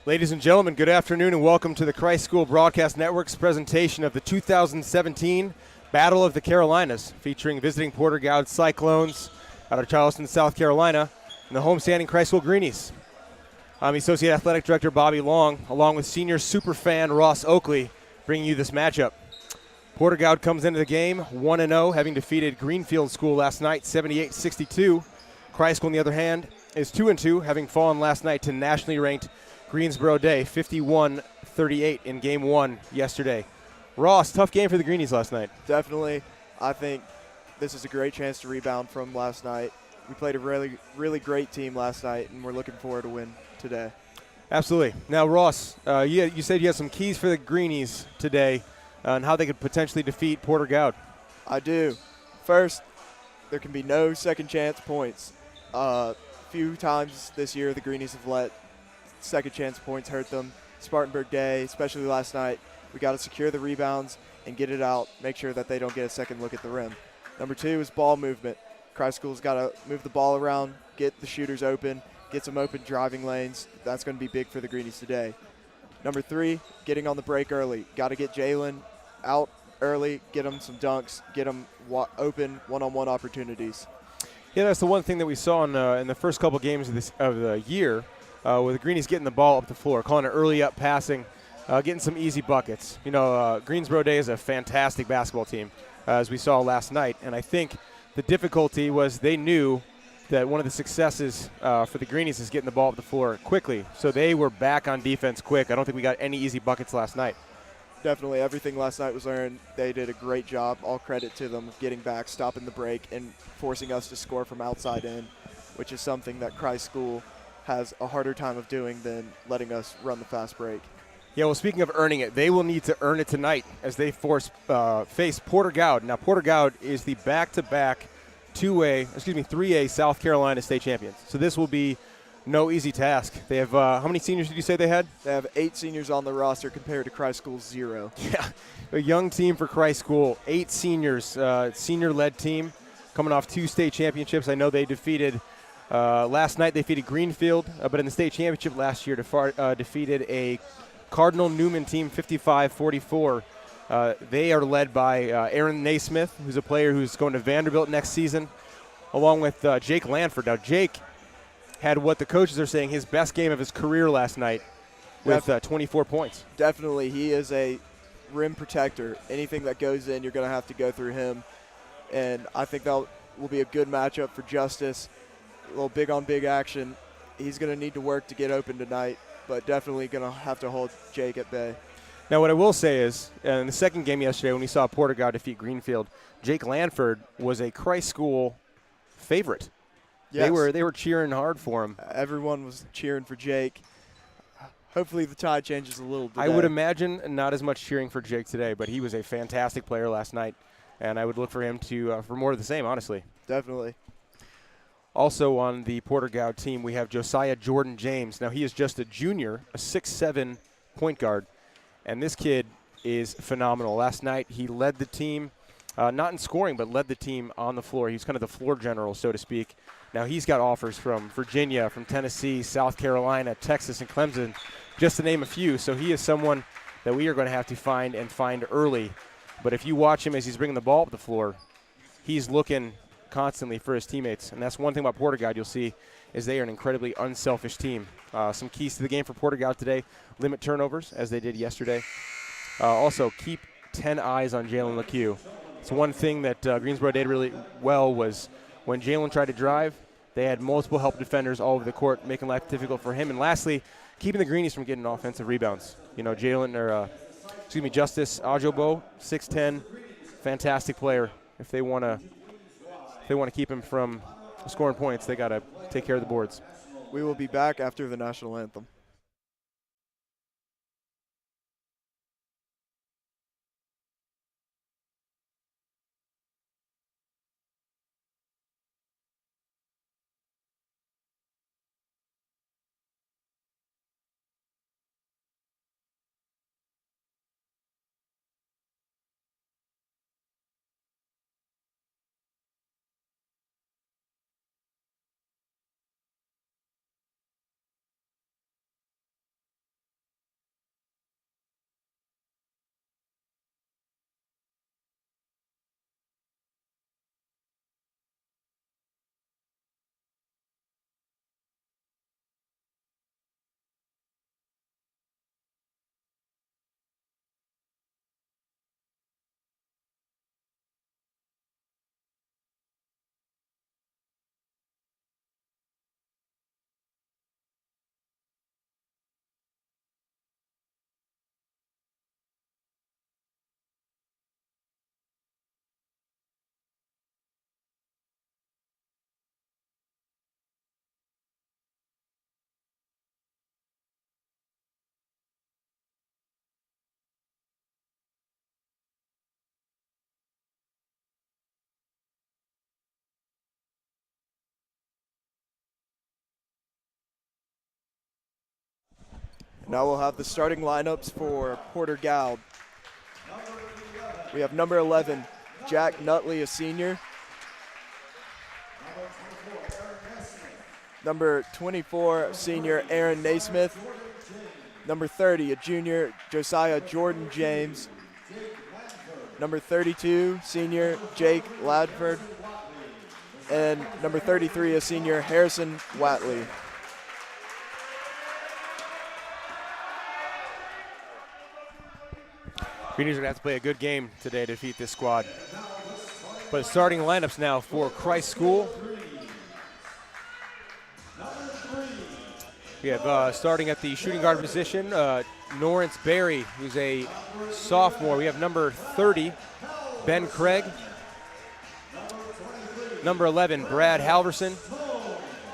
Ladies and gentlemen, good afternoon and welcome to the Christ School Broadcast Network's presentation of the 2017 Battle of the Carolinas, featuring visiting Porter-Gaud Cyclones out of Charleston, South Carolina, and the homestanding Christ School Greenies. I'm Associate Athletic Director Bobby Long, along with senior superfan Ross Oakley, bringing you this matchup. Porter-Gaud comes into the game 1-0, having defeated Greenfield School last night 78-62. Christ School, on the other hand, is 2-2, having fallen last night to nationally ranked Greensboro Day 51-38 in game one yesterday. Ross, tough game for the Greenies last night. Definitely. I think this is a great chance to rebound from last night. We played a really great team last night, and we're looking forward to win today. Absolutely. Now, Ross, you said you had some keys for the Greenies today on how they could potentially defeat Porter-Gaud. I do. First, there can be no second chance points. A few times this year the Greenies have let second chance points hurt them. Spartanburg Day, especially last night, we got to secure the rebounds and get it out, make sure that they don't get a second look at the rim. Number two is ball movement. Christ School's got to move the ball around, get the shooters open, get some open driving lanes. That's going to be big for the Greenies today. Number three, getting on the break early. Got to get Jalen out early, get him some dunks, get him open one-on-one opportunities. Yeah, that's the one thing that we saw in the first couple games of the year, with the Greenies getting the ball up the floor, calling it early up passing, getting some easy buckets. You know, Greensboro Day is a fantastic basketball team, as we saw last night. And I think the difficulty was they knew that one of the successes for the Greenies is getting the ball up the floor quickly. So they were back on defense quick. I don't think we got any easy buckets last night. Definitely. Everything last night was earned. They did a great job. All credit to them of getting back, stopping the break, and forcing us to score from outside in, which is something that Christ School has a harder time of doing than letting us run the fast break. Yeah, well, speaking of earning it, they will need to earn it tonight as they face Porter-Gaud. Now, Porter-Gaud is the back-to-back 3A South Carolina state champions. So this will be no easy task. They have, how many seniors did you say they had? They have 8 seniors on the roster compared to Christ School's 0. Yeah, a young team for Christ School, 8 seniors, senior-led team, coming off 2 state championships. I know they defeated, last night they defeated Greenfield, but in the state championship last year defeated a Cardinal Newman team 55-44. They are led by Aaron Naismith, who's a player who's going to Vanderbilt next season, along with Jake Lanford. Now, Jake had what the coaches are saying his best game of his career last night with 24 points. Definitely. He is a rim protector. Anything that goes in, you're going to have to go through him. And I think that will be a good matchup for Justice. A little big-on-big action. He's going to need to work to get open tonight, but definitely going to have to hold Jake at bay. Now, what I will say is, in the second game yesterday when we saw Porter-Gaud defeat Greenfield, Jake Lanford was a Christ School favorite. Yes. They were cheering hard for him. Everyone was cheering for Jake. Hopefully the tide changes a little today. I would imagine not as much cheering for Jake today, but he was a fantastic player last night, and I would look for him to for more of the same, honestly. Definitely. Also on the Porter-Gaud team, we have Josiah Jordan James. Now, he is just a junior, a 6'7" point guard, and this kid is phenomenal. Last night he led the team, not in scoring, but led the team on the floor. He's kind of the floor general, so to speak. Now, he's got offers from Virginia, from Tennessee, South Carolina, Texas, and Clemson, just to name a few. So he is someone that we are going to have to find early. But if you watch him as he's bringing the ball up the floor, he's looking constantly for his teammates. And that's one thing about Porter-Gaud you'll see is they are an incredibly unselfish team. Some keys to the game for Porter-Gaud today: limit turnovers, as they did yesterday. Also, keep 10 eyes on Jalen LeCue. It's one thing that Greensboro did really well was when Jalen tried to drive, they had multiple help defenders all over the court, making life difficult for him. And lastly, keeping the Greenies from getting offensive rebounds. You know, Justice Ajobo, 6'10", fantastic player. If they want to keep him from scoring points, they got to take care of the boards. We will be back after the national anthem. Now we'll have the starting lineups for Porter-Gaud. We have number 11, Jack Nutley, a senior. Number 24, senior Aaron Naismith. Number 30, a junior, Josiah Jordan James. Number 32, senior Jake Ladford. And number 33, a senior Harrison Watley. Greenies are going to have to play a good game today to defeat this squad. But starting lineups now for Christ School. We have starting at the shooting guard position, Norrance Berry, who's a sophomore. We have number 30, Ben Craig. Number 11, Brad Halverson.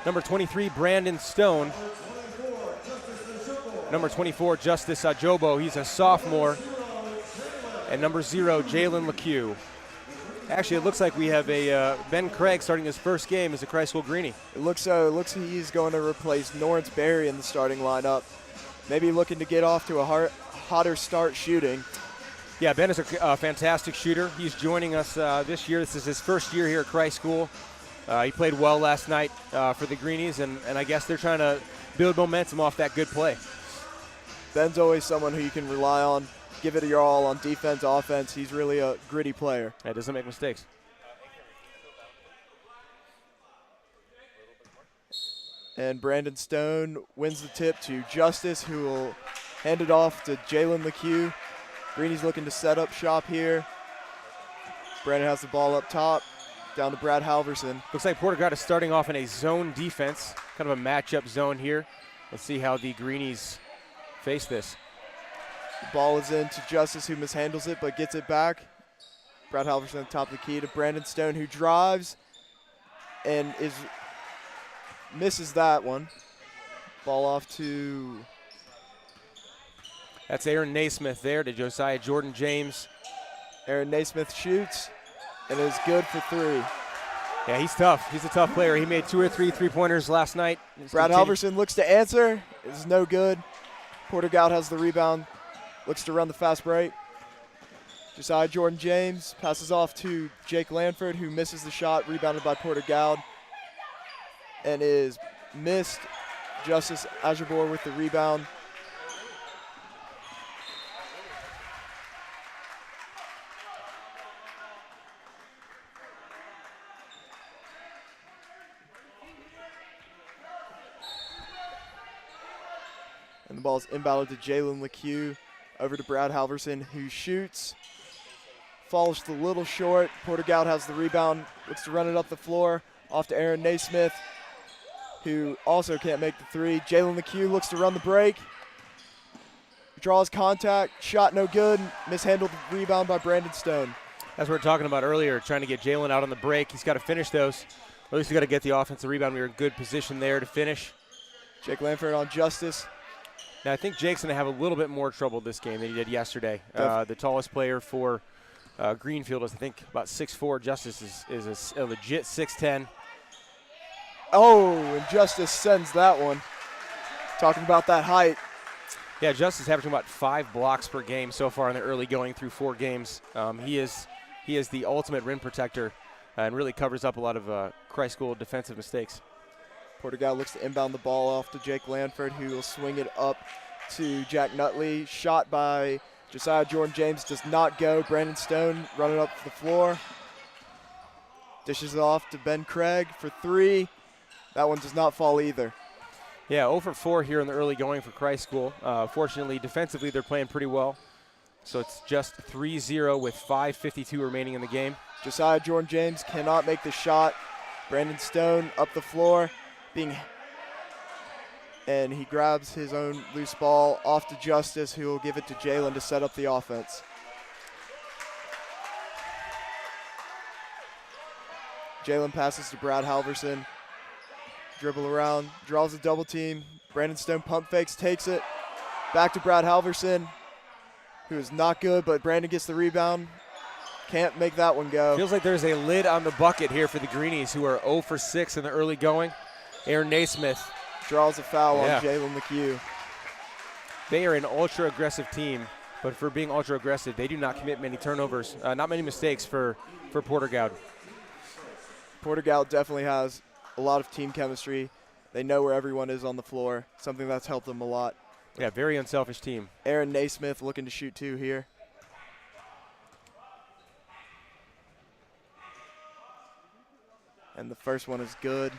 Number 23, Brandon Stone. Number 24, Justice Ajobo, he's a sophomore. And number 0, Jalen LeCue. Actually, it looks like we have a Ben Craig starting his first game as a Christ School Greenie. It looks so. It looks he's going to replace Norrance Berry in the starting lineup. Maybe looking to get off to a hotter start shooting. Yeah, Ben is a fantastic shooter. He's joining us this year. This is his first year here at Christ School. He played well last night for the Greenies, and I guess they're trying to build momentum off that good play. Ben's always someone who you can rely on. Give it your all on defense, offense. He's really a gritty player. Yeah, doesn't make mistakes. And Brandon Stone wins the tip to Justice, who will hand it off to Jalen LeCue. Greenies looking to set up shop here. Brandon has the ball up top, down to Brad Halverson. Looks like Porter-Gaud is starting off in a zone defense, kind of a matchup zone here. Let's see how the Greenies face this. The ball is in to Justice, who mishandles it but gets it back. Brad Halverson on top of the key to Brandon Stone, who drives and misses that one. Ball off to... That's Aaron Naismith there to Josiah Jordan James. Aaron Naismith shoots and is good for 3. Yeah, he's tough. He's a tough player. He made 2 or 3 three-pointers last night. Brad Halverson looks to answer. It's no good. Porter-Gaud has the rebound. Looks to run the fast break. Josiah Jordan James passes off to Jake Lanford, who misses the shot, rebounded by Porter-Gaud, and is missed. Justice Ajabor with the rebound. And the ball is inbounded to Jalen LeCue. Over to Brad Halverson, who shoots. Falls just a little short. Porter-Gaud has the rebound. Looks to run it up the floor. Off to Aaron Naismith, who also can't make the 3. Jalen LeCue looks to run the break. Draws contact. Shot no good. Mishandled rebound by Brandon Stone. That's what we were talking about earlier, trying to get Jalen out on the break. He's got to finish those. At least he's got to get the offensive rebound. We were in good position there to finish. Jake Lanford on Justice. Now, I think Jake's going to have a little bit more trouble this game than he did yesterday. The tallest player for Greenfield is, I think, about 6'4". Justice is a legit 6'10". Oh, and Justice sends that one. Talking about that height. Yeah, Justice averaging about 5 blocks per game so far in the early going through 4 games. He is the ultimate rim protector and really covers up a lot of Christ School defensive mistakes. Porter-Gaud looks to inbound the ball off to Jake Lanford, who will swing it up to Jack Nutley. Shot by Josiah Jordan James does not go. Brandon Stone running up the floor. Dishes it off to Ben Craig for 3. That one does not fall either. Yeah, 0 for 4 here in the early going for Christ School. Fortunately, defensively, they're playing pretty well. So it's just 3-0 with 5:52 remaining in the game. Josiah Jordan James cannot make the shot. Brandon Stone up the floor. And he grabs his own loose ball off to Justice, who will give it to Jalen to set up the offense. Jalen passes to Brad Halverson. Dribble around, draws a double team. Brandon Stone pump fakes, takes it. Back to Brad Halverson, who is not good, but Brandon gets the rebound. Can't make that one go. Feels like there's a lid on the bucket here for the Greenies, who are 0 for 6 in the early going. Aaron Naismith draws a foul on Jalen LeCue. They are an ultra-aggressive team, but for being ultra-aggressive, they do not commit many turnovers, not many mistakes for Porter-Gaud. Porter-Gaud definitely has a lot of team chemistry. They know where everyone is on the floor, something that's helped them a lot. Yeah, very unselfish team. Aaron Naismith looking to shoot 2 here. And the first one is good.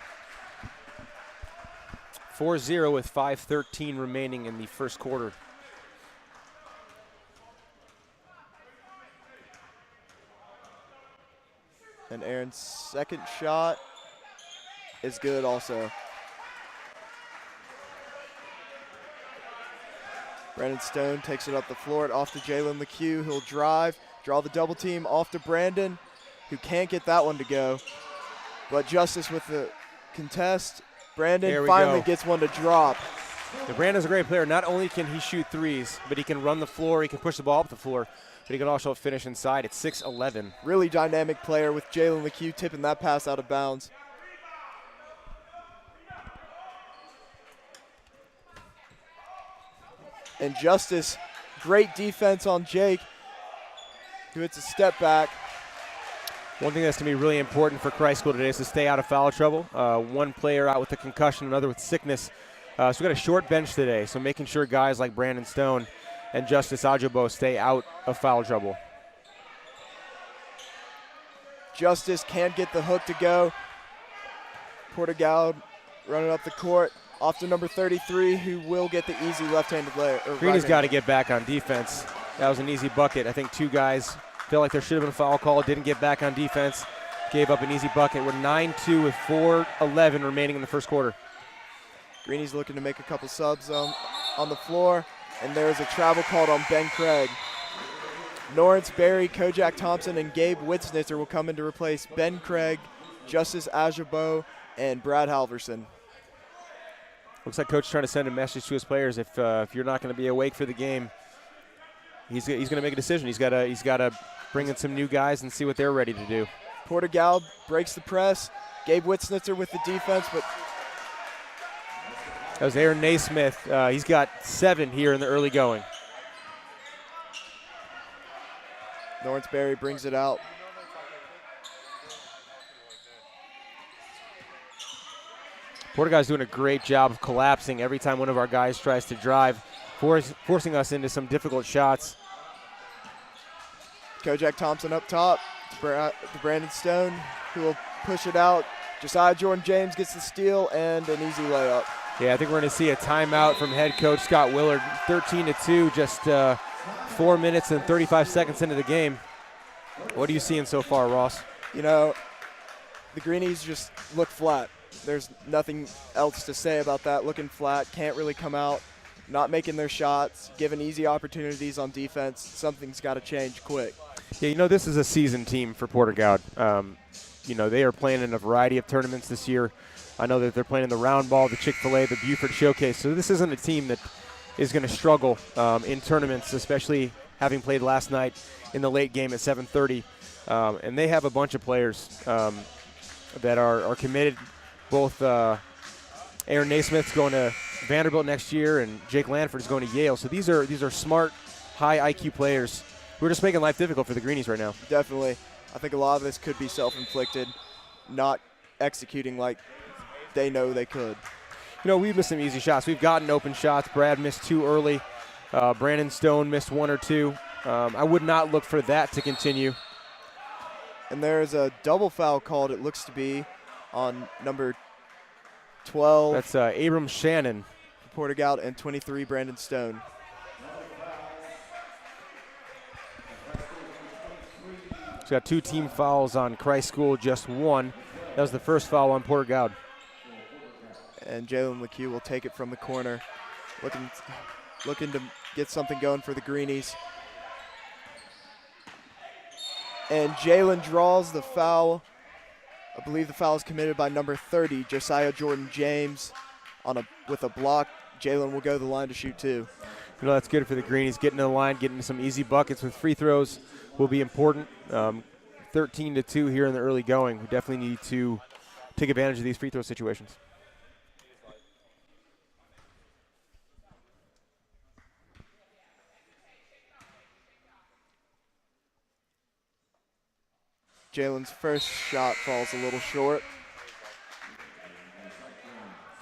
4-0 with 5:13 remaining in the first quarter. And Aaron's second shot is good also. Brandon Stone takes it up the floor, off to Jalen LeCue. He'll drive, draw the double team off to Brandon, who can't get that one to go. But Justice with the contest. Brandon finally gets one to drop. Brandon's a great player. Not only can he shoot threes, but he can run the floor, he can push the ball up the floor, but he can also finish inside at 6'11". Really dynamic player with Jalen LeCue tipping that pass out of bounds. And Justice, great defense on Jake, who hits a step back. One thing that's going to be really important for Christ School today is to stay out of foul trouble. One player out with a concussion, another with sickness. So we've got a short bench today, so making sure guys like Brandon Stone and Justice Ajobo stay out of foul trouble. Justice can't get the hook to go. Porter-Gaud running up the court. Off to number 33, who will get the easy left-handed layup. Greenies got to get back on defense. That was an easy bucket. I think 2 guys felt like there should have been a foul call, didn't get back on defense, gave up an easy bucket. We're 9-2 with 4:11 remaining in the first quarter. Greenies looking to make a couple subs on the floor, and there's a travel called on Ben Craig. Lawrence Berry, Kojak Thompson, and Gabe Witznitzer will come in to replace Ben Craig, Justice Ajobo, and Brad Halverson. Looks like Coach trying to send a message to his players. If you're not going to be awake for the game, he's going to make a decision. He's got to bring in some new guys and see what they're ready to do. Porter-Gaud breaks the press. Gabe Witznitzer with the defense, but that was Aaron Naismith. He's got 7 here in the early going. Lawrence Berry brings it out. Porter-Gaud's doing a great job of collapsing every time one of our guys tries to drive, forcing us into some difficult shots. Kojak Thompson up top to Brandon Stone, who will push it out. Josiah Jordan James gets the steal and an easy layup. Yeah, I think we're going to see a timeout from head coach Scott Willard. 13-2, just 4 minutes and 35 seconds into the game. What are you seeing so far, Ross? You know, the Greenies just look flat. There's nothing else to say about that. Looking flat, can't really come out, not making their shots, giving easy opportunities on defense. Something's got to change quick. Yeah, you know, this is a seasoned team for Porter-Gaud. You know, they are playing in a variety of tournaments this year. I know that they're playing in the Round Ball, the Chick-fil-A, the Buford Showcase. So this isn't a team that is going to struggle in tournaments, especially having played last night in the late game at 7:30. And they have a bunch of players that are committed. Both Aaron Naismith's going to Vanderbilt next year, and Jake Lanford is going to Yale. So these are smart, high IQ players who are just making life difficult for the Greenies right now. Definitely. I think a lot of this could be self-inflicted, not executing like they know they could. You know, we've missed some easy shots. We've gotten open shots. Brad missed 2 early. Brandon Stone missed 1 or 2. I would not look for that to continue. And there is a double foul called, it looks to be, on number 12. That's Abram Shannon. Porter-Gaud, and 23, Brandon Stone. He's got 2 team fouls on Christ School, just 1. That was the first foul on Porter-Gaud. And Jalen LeCue will take it from the corner, looking to get something going for the Greenies. And Jalen draws the foul. I believe the foul is committed by number 30, Josiah Jordan James, with a block. Jalen will go to the line to shoot 2. You know, that's good for the Greenies. Getting to the line, getting some easy buckets with free throws will be important. 13-2 here in the early going. We definitely need to take advantage of these free throw situations. Jalen's first shot falls a little short.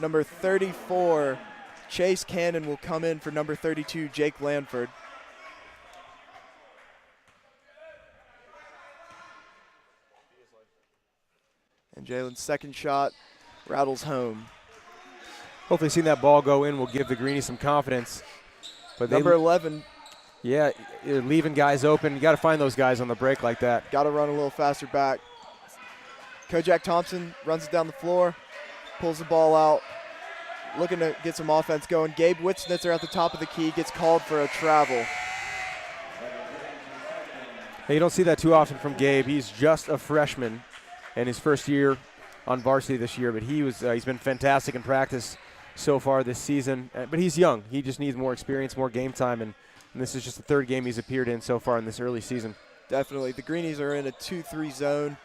Number 34, Chase Cannon, will come in for number 32, Jake Lanford. And Jalen's second shot rattles home. Hopefully seeing that ball go in will give the Greenies some confidence. But Number 11. Yeah, you're leaving guys open. You got to find those guys on the break like that. Got to run a little faster back. Kojak Thompson runs it down the floor, pulls the ball out, looking to get some offense going. Gabe Witznitzer at the top of the key gets called for a travel. Hey, you don't see that too often from Gabe. He's just a freshman and his first year on varsity this year, but he's been fantastic in practice so far this season. But he's young. He just needs more experience, more game time, and this is just the third game he's appeared in so far in this early season. Definitely. The Greenies are in a 2-3 zone.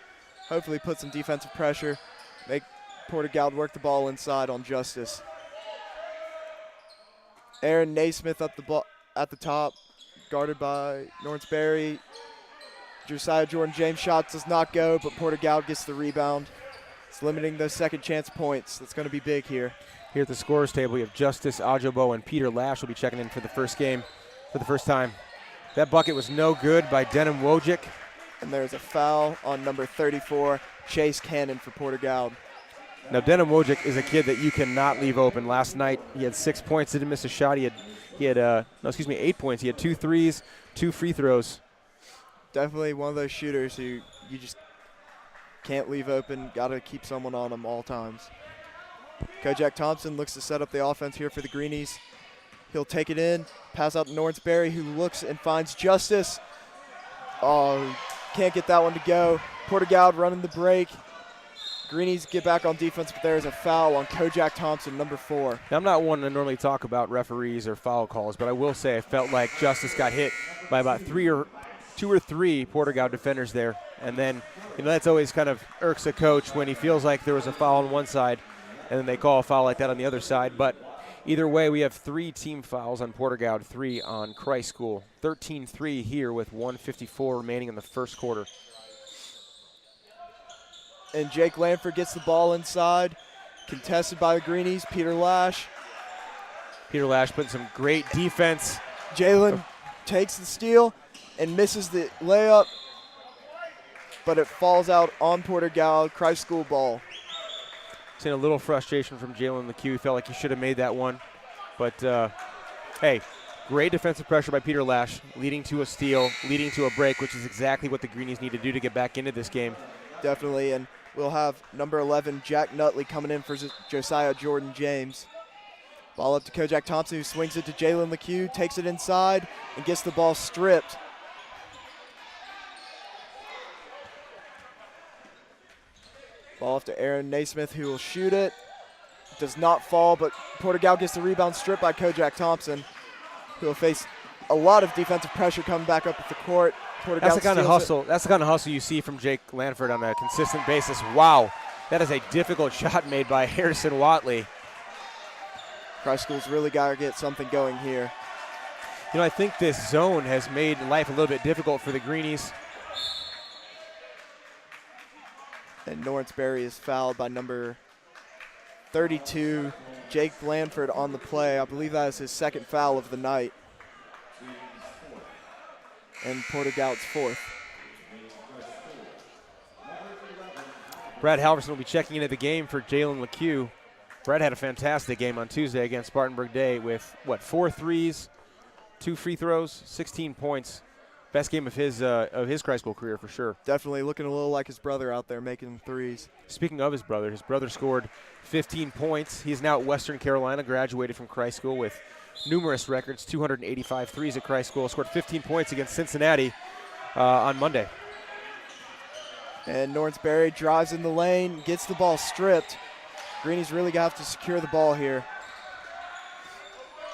Hopefully put some defensive pressure, make Porter-Gaud work the ball inside on Justice. Aaron Naismith up at the top, guarded by Norris Berry. Josiah Jordan James' shot does not go, but Porter-Gaud gets the rebound. It's limiting those second chance points. That's going to be big here. Here at the scorers table, we have Justice Ajobo and Peter Lash will be checking in for the first game for the first time. That bucket was no good by Denham Wojcik. And there's a foul on number 34, Chase Cannon for Porter-Gaud. Now, Denham Wojcik is a kid that you cannot leave open. Last night, he had 6 points, didn't miss a shot. He had 8 points. He had 2 threes, 2 free throws. Definitely one of those shooters who you just can't leave open. Got to keep someone on him all times. Kojak Thompson looks to set up the offense here for the Greenies. He'll take it in, pass out to Norris Berry, who looks and finds Justice. Oh, can't get that one to go. Porter-Gaud running the break. Greenies get back on defense, but there is a foul on Kojak Thompson, number 4. Now, I'm not one to normally talk about referees or foul calls, but I will say I felt like Justice got hit by about 2 or 3 Porter-Gaud defenders there. And then, that's always kind of irks a coach when he feels like there was a foul on one side and then they call a foul like that on the other side. But either way, we have 3 team fouls on Porter-Gaud, 3 on Christ School. 13-3 here with 1:54 remaining in the first quarter. And Jake Lanford gets the ball inside, contested by the Greenies, Peter Lash. Peter Lash putting some great defense. Jalen takes the steal and misses the layup, but it falls out on Porter-Gaud, Christ School ball. Seen a little frustration from Jalen LeCue. Felt like he should have made that one. But, hey, great defensive pressure by Peter Lash, leading to a steal, leading to a break, which is exactly what the Greenies need to do to get back into this game. Definitely, and we'll have number 11, Jack Nutley, coming in for Josiah Jordan James. Ball up to Kojak Thompson, who swings it to Jalen LeCue, takes it inside, and gets the ball stripped. Ball off to Aaron Naismith, who will shoot it. Does not fall, but Porter-Gaud gets the rebound stripped by Kojak Thompson, who will face a lot of defensive pressure coming back up at the court. That's the kind of hustle. That's the kind of hustle you see from Jake Lanford on a consistent basis. Wow, that is a difficult shot made by Harrison Watley. Christ School's really got to get something going here. I think this zone has made life a little bit difficult for the Greenies. And Norris Berry is fouled by number 32, Jake Lanford, on the play. I believe that is his second foul of the night. And Porter-Gaud's 4th. Brad Halverson will be checking into the game for Jalen LeCue. Brad had a fantastic game on Tuesday against Spartanburg Day with, 4 threes, 2 free throws, 16 points. Best game of his Christ School career for sure. Definitely looking a little like his brother out there making threes. Speaking of his brother scored 15 points. He's now at Western Carolina, graduated from Christ School with numerous records, 285 threes at Christ School. Scored 15 points against Cincinnati on Monday. And Norris Berry drives in the lane, gets the ball stripped. Greenies really have to secure the ball here.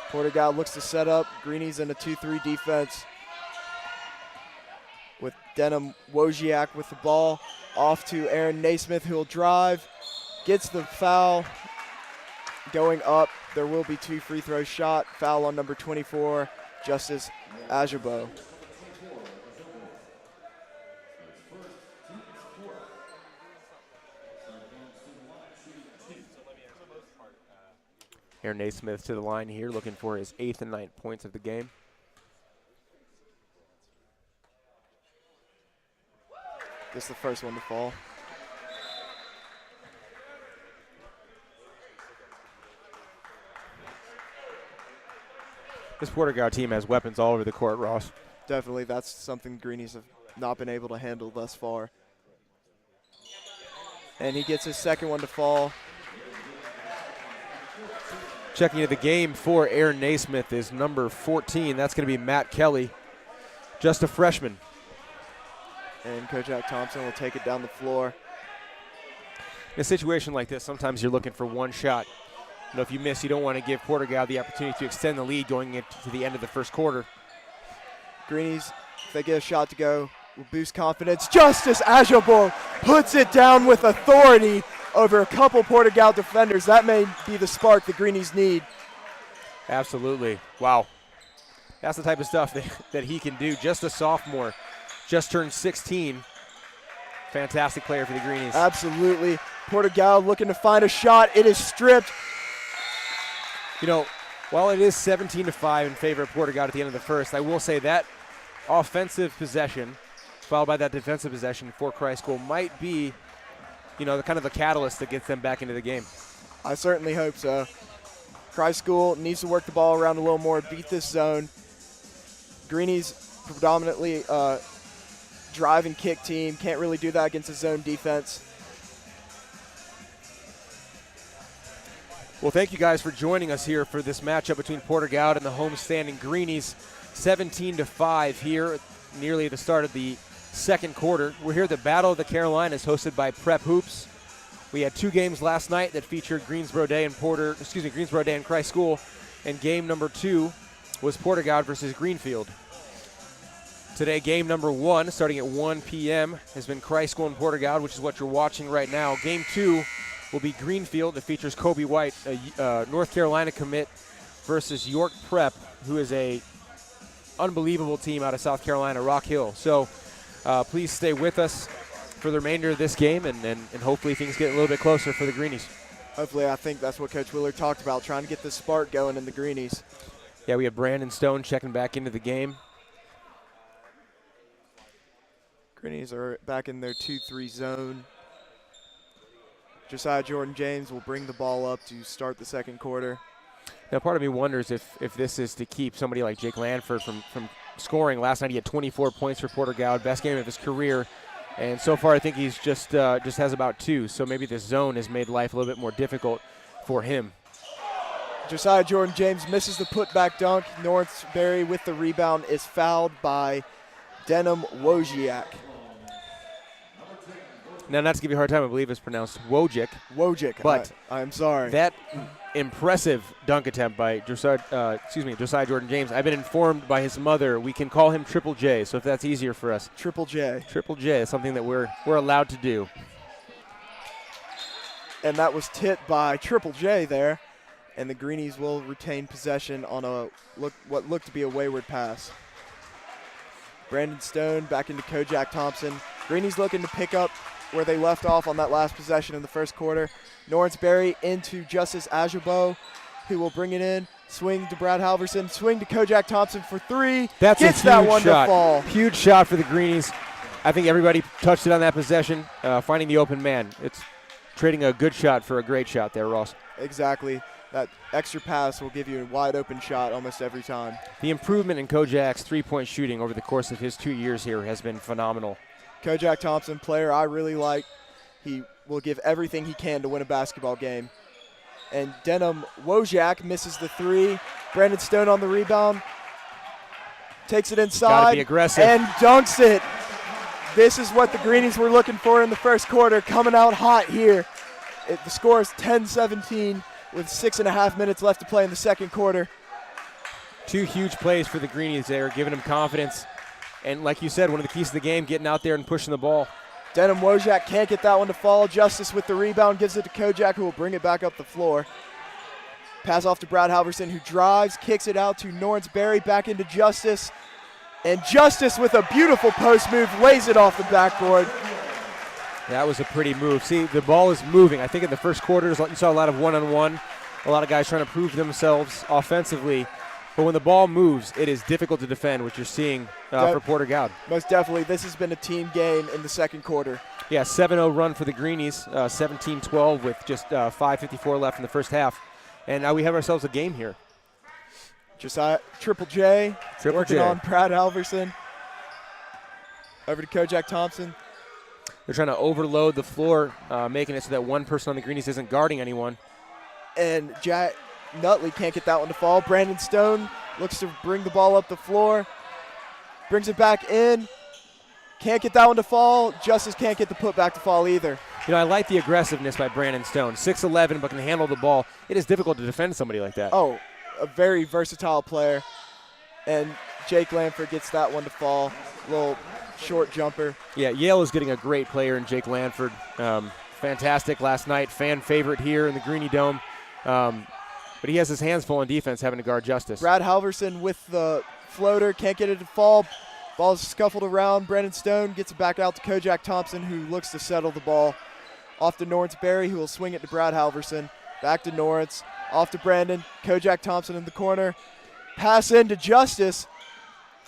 Porter-Gaud looks to set up. Greenies in a 2-3 defense, with Denham Wojcik with the ball. Off to Aaron Naismith, who will drive. Gets the foul. Going up, there will be 2 free throw shot. Foul on number 24, Justice Ajobo. Aaron Naismith to the line here, looking for his 8th and 9th points of the game. This is the first one to fall. This Porter-Gaud team has weapons all over the court, Ross. Definitely, that's something Greenies have not been able to handle thus far. And he gets his second one to fall. Checking into the game for Aaron Naismith is number 14. That's going to be Matt Kelly, just a freshman. And Kojak Thompson will take it down the floor. In a situation like this, sometimes you're looking for one shot. You know, if you miss, you don't want to give Porter-Gaud the opportunity to extend the lead going into the end of the first quarter. Greenies, if they get a shot to go, will boost confidence. Justice Ajabo puts it down with authority over a couple Porter-Gaud defenders. That may be the spark the Greenies need. Absolutely. Wow. That's the type of stuff that he can do. Just a sophomore, just turned 16. Fantastic player for the Greenies. Absolutely. Porter-Gaud looking to find a shot. It is stripped. You know, while it is 17-5 in favor of Porter-Gaud at the end of the first, I will say that offensive possession followed by that defensive possession for Christ School might be, you know, the kind of the catalyst that gets them back into the game. I certainly hope so. Christ School needs to work the ball around a little more, beat this zone. Greenies predominantly drive and kick team. Can't really do that against a zone defense. Well, thank you guys for joining us here for this matchup between Porter-Gaud and the homestanding Greenies. 17-5 here, nearly at the start of the second quarter. We're here at the Battle of the Carolinas, hosted by Prep Hoops. We had 2 games last night that featured Greensboro Day and Christ School, and game number 2 was Porter-Gaud versus Greenfield. Today, game number 1, starting at 1 p.m., has been Christ School and Porter-Gaud, which is what you're watching right now. Game 2 will be Greenfield. That features Kobe White, a North Carolina commit, versus York Prep, who is a unbelievable team out of South Carolina, Rock Hill. So please stay with us for the remainder of this game, and hopefully things get a little bit closer for the Greenies. Hopefully, I think that's what Coach Willard talked about, trying to get the spark going in the Greenies. Yeah, we have Brandon Stone checking back into the game. Greenies are back in their 2-3 zone. Josiah Jordan James will bring the ball up to start the second quarter. Now, part of me wonders if this is to keep somebody like Jake Lanford from scoring. Last night he had 24 points for Porter-Gaud, best game of his career. And so far I think he's just has about 2. So maybe this zone has made life a little bit more difficult for him. Josiah Jordan James misses the putback dunk. North Berry with the rebound is fouled by Denham Wojciak. Now, not to give you a hard time, I believe it's pronounced Wojcik. Wojcik, But I'm sorry. That impressive dunk attempt by Josiah Jordan James. I've been informed by his mother we can call him Triple J, so if that's easier for us. Triple J. Triple J is something that we're allowed to do. And that was tipped by Triple J there, and the Greenies will retain possession on what looked to be a wayward pass. Brandon Stone back into Kojak Thompson. Greenies looking to pick up where they left off on that last possession in the first quarter. Lawrence Berry into Justice Ajabo, who will bring it in. Swing to Brad Halverson. Swing to Kojak Thompson for 3. That's Gets a huge that one shot. to fall. Huge shot for the Greenies. I think everybody touched it on that possession, finding the open man. It's trading a good shot for a great shot there, Ross. Exactly. That extra pass will give you a wide open shot almost every time. The improvement in Kojak's three-point shooting over the course of his 2 years here has been phenomenal. Kojak Thompson, player I really like. He will give everything he can to win a basketball game. And Denham Wojciak misses the 3. Brandon Stone on the rebound. Takes it inside. Gotta be aggressive. And dunks it. This is what the Greenies were looking for in the first quarter, coming out hot here. The score is 10-17 with 6.5 minutes left to play in the second quarter. 2 huge plays for the Greenies there, giving them confidence. And like you said, one of the keys to the game, getting out there and pushing the ball. Denham Wojciak can't get that one to fall. Justice with the rebound, gives it to Kojak, who will bring it back up the floor. Pass off to Brad Halverson, who drives, kicks it out to Lawrence Berry, back into Justice. And Justice with a beautiful post move, lays it off the backboard. That was a pretty move. See, the ball is moving. I think in the first quarter, you saw a lot of one-on-one. A lot of guys trying to prove themselves offensively. But when the ball moves, it is difficult to defend, which you're seeing for Porter-Gaud. Most definitely. This has been a team game in the second quarter. Yeah, 7-0 run for the Greenies, 17-12 with just 5:54 left in the first half. And now we have ourselves a game here. Josiah, Triple J, working on Brad Halverson. Over to Kojak Thompson. They're trying to overload the floor, making it so that one person on the Greenies isn't guarding anyone. And Jack Nutley can't get that one to fall. Brandon Stone looks to bring the ball up the floor. Brings it back in. Can't get that one to fall. Justice can't get the putback to fall either. You know, I like the aggressiveness by Brandon Stone. 6'11", but can handle the ball. It is difficult to defend somebody like that. Oh, a very versatile player. And Jake Lanford gets that one to fall. Little short jumper. Yeah, Yale is getting a great player in Jake Lanford. Fantastic last night. Fan favorite here in the Greenie Dome. But he has his hands full on defense having to guard Justice. Brad Halverson with the floater. Can't get it to fall. Ball is scuffled around. Brandon Stone gets it back out to Kojak Thompson, who looks to settle the ball. Off to Norrance Berry, who will swing it to Brad Halverson. Back to Norrance. Off to Brandon. Kojak Thompson in the corner. Pass in to Justice,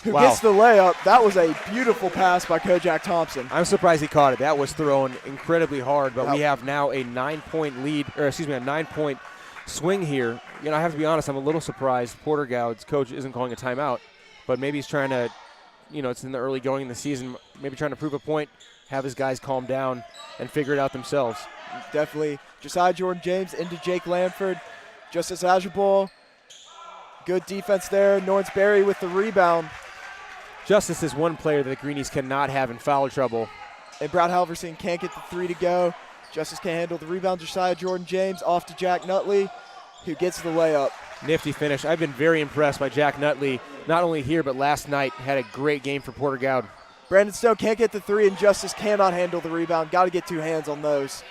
who gets the layup. That was a beautiful pass by Kojak Thompson. I'm surprised he caught it. That was thrown incredibly hard, but we have now a 9-point lead, or excuse me, a 9-point swing here. You know, I have to be honest, I'm a little surprised Porter-Gaud's coach isn't calling a timeout, but maybe he's trying to, you know, it's in the early going in the season, maybe trying to prove a point, have his guys calm down and figure it out themselves. Definitely. Josiah Jordan James into Jake Lanford. Justice Ajabal. Good defense there. Norrance Berry with the rebound. Justice is one player that the Greenies cannot have in foul trouble. And Brad Halverson can't get the three to go. Justice can't handle the rebound. Josiah Jordan James off to Jack Nutley, who gets the layup. Nifty finish. I've been very impressed by Jack Nutley, not only here but last night. Had a great game for Porter-Gaud. Brandon Stone can't get the three, and Justice cannot handle the rebound. Got to get two hands on those.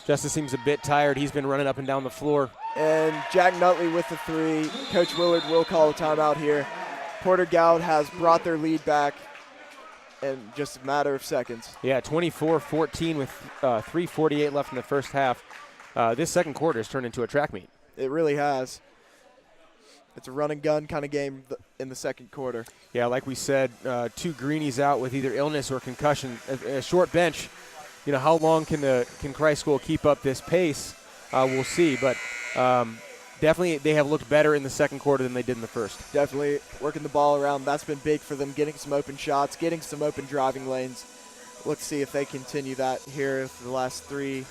Justice seems a bit tired. He's been running up and down the floor. And Jack Nutley with the three. Coach Willard will call a timeout here. Porter-Gaud has brought their lead back in just a matter of seconds. Yeah, 24-14 with 3:48 left in the first half. This second quarter has turned into a track meet. It really has. It's a run and gun kind of game in the second quarter. Yeah, like we said, two Greenies out with either illness or concussion. A short bench. You know, how long can Christ School keep up this pace? We'll see, but definitely they have looked better in the second quarter than they did in the first. Definitely working the ball around. That's been big for them, getting some open shots, getting some open driving lanes. Let's see if they continue that here for the last 3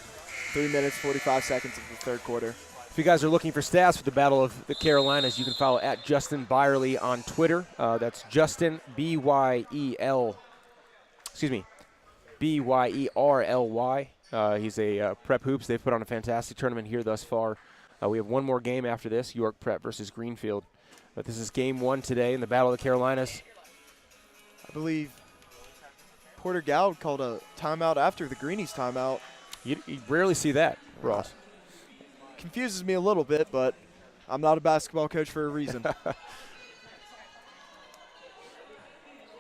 minutes, 45 seconds of the third quarter. If you guys are looking for stats for the Battle of the Carolinas, you can follow at Justin Byerly on Twitter. That's Justin B-Y-E-L. Excuse me, B-Y-E-R-L-Y. He's a Prep Hoops. They've put on a fantastic tournament here thus far. We have one more game after this, York Prep versus Greenfield. But this is game one today in the Battle of the Carolinas. I believe Porter-Gaud called a timeout after the Greenies timeout. You rarely see that, Ross. Confuses me a little bit, but I'm not a basketball coach for a reason.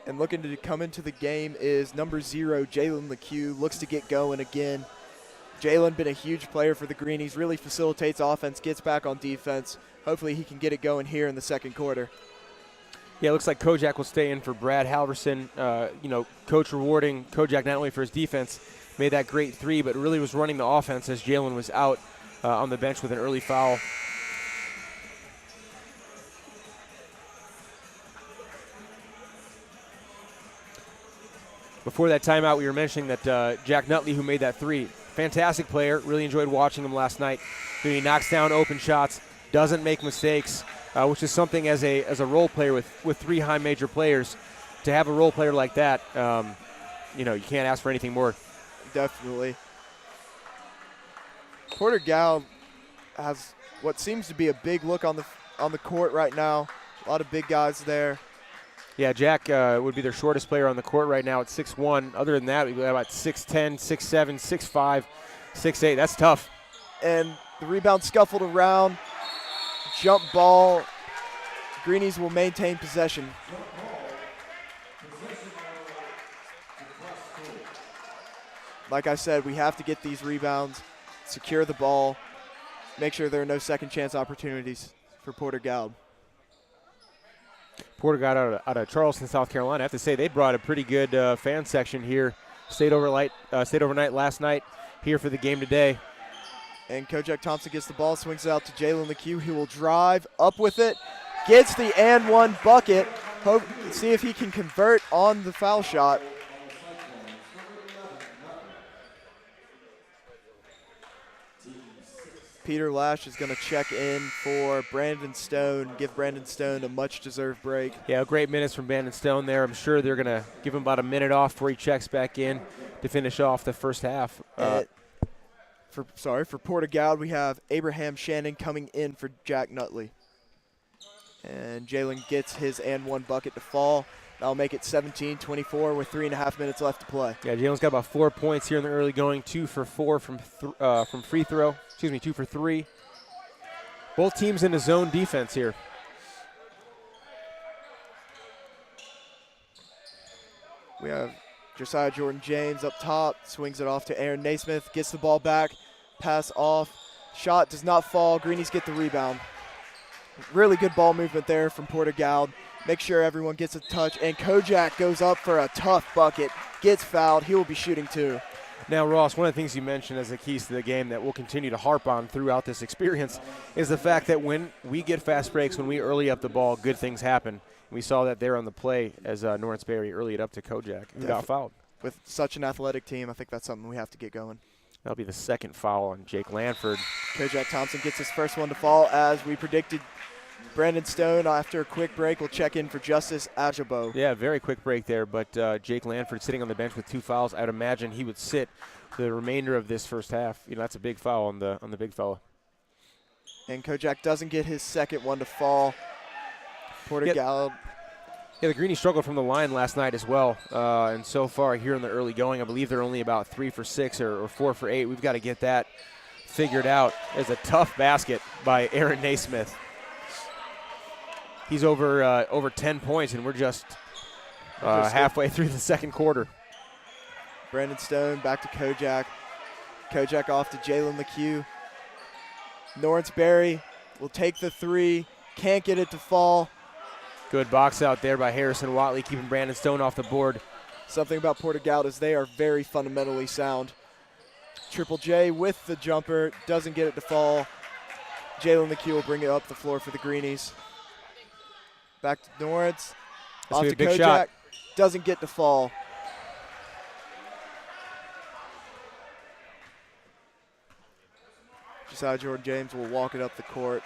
And looking to come into the game is number 0, Jalen LeCue. Looks to get going again. Jalen been a huge player for the Greenies, really facilitates offense, gets back on defense. Hopefully he can get it going here in the second quarter. Yeah, it looks like Kojak will stay in for Brad Halverson. You know, coach rewarding Kojak not only for his defense, made that great three, but really was running the offense as Jalen was out on the bench with an early foul. Before that timeout, we were mentioning that Jack Nutley, who made that three, fantastic player. Really enjoyed watching him last night. He knocks down open shots, doesn't make mistakes, which is something as a role player with three high major players. To have a role player like that, you know, you can't ask for anything more. Definitely. Porter-Gaud has what seems to be a big look on the court right now. A lot of big guys there. Yeah, Jack would be their shortest player on the court right now at 6'1". Other than that, we've got about 6'10", 6'7", 6'5", 6'8". That's tough. And the rebound scuffled around. Jump ball. Greenies will maintain possession. Like I said, we have to get these rebounds, secure the ball. make sure there are no second chance opportunities for Porter-Gaud. Porter-Gaud out of Charleston, South Carolina. I have to say they brought a pretty good fan section here. Stayed overnight last night here for the game today. And Kojak Thompson gets the ball, swings it out to Jalen LeCue. He will drive up with it, gets the and one bucket. See if he can convert on the foul shot. Peter Lash is going to check in for Brandon Stone, give Brandon Stone a much-deserved break. Yeah, great minutes from Brandon Stone there. I'm sure they're going to give him about a minute off before he checks back in to finish off the first half. For Porter-Gaud, we have Abraham Shannon coming in for Jack Nutley. And Jalen gets his and one bucket to fall. That'll make it 17-24 with 3.5 minutes left to play. Yeah, Jalen's got about 4 points here in the early going, 2 for 4 from free throw. 2 for 3. Both teams in a zone defense here. We have Josiah Jordan James up top, swings it off to Aaron Naismith, gets the ball back, pass off, shot does not fall. Greenies get the rebound. Really good ball movement there from Porter-Gaud. Make sure everyone gets a touch, and Kojak goes up for a tough bucket, gets fouled. He will be shooting 2. Now, Ross, one of the things you mentioned as the keys to the game that we'll continue to harp on throughout this experience is the fact that when we get fast breaks, when we early up the ball, good things happen. We saw that there on the play as Norris Berry early it up to Kojak, who got fouled. With such an athletic team, I think that's something we have to get going. That'll be the second foul on Jake Lanford. Kojak Thompson gets his first one to fall, as we predicted. Brandon Stone, after a quick break, will check in for Justice Ajabo. Yeah, very quick break there, but Jake Lanford sitting on the bench with 2 fouls. I'd imagine he would sit for the remainder of this first half. You know, that's a big foul on the big fella. And Kojak doesn't get his second one to fall. Porter-Gaud. Yeah, the Greenies struggled from the line last night as well. And so far here in the early going, I believe they're only about 3 for 6 or 4 for 8. We've got to get that figured out. It's a tough basket by Aaron Naismith. He's over 10 points, and we're just halfway through the second quarter. Brandon Stone back to Kojak. Kojak off to Jalen LeCue. Norris Berry will take the 3. Can't get it to fall. Good box out there by Harrison Watley, keeping Brandon Stone off the board. Something about Porter-Gaud is they are very fundamentally sound. Triple J with the jumper, doesn't get it to fall. Jalen LeCue will bring it up the floor for the Greenies. Back to Norris. Off to Kojak. Shot. Doesn't get to fall. Josiah Jordan James will walk it up the court.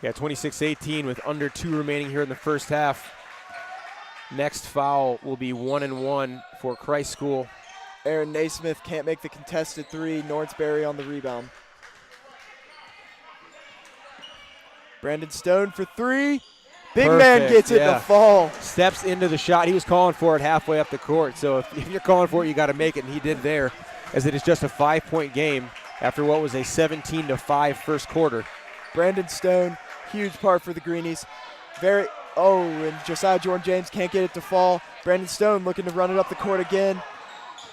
Yeah, 26-18 with under 2 remaining here in the first half. Next foul will be 1-1 for Christ School. Aaron Naismith can't make the contested 3. Norris Berry on the rebound. Brandon Stone for 3. Big Perfect, man gets it to fall. Steps into the shot. He was calling for it halfway up the court. So if you're calling for it, you got to make it, and he did there, as it is just a 5-point game after what was a 17-5 first quarter. Brandon Stone, huge part for the Greenies. And Josiah Jordan James can't get it to fall. Brandon Stone looking to run it up the court again.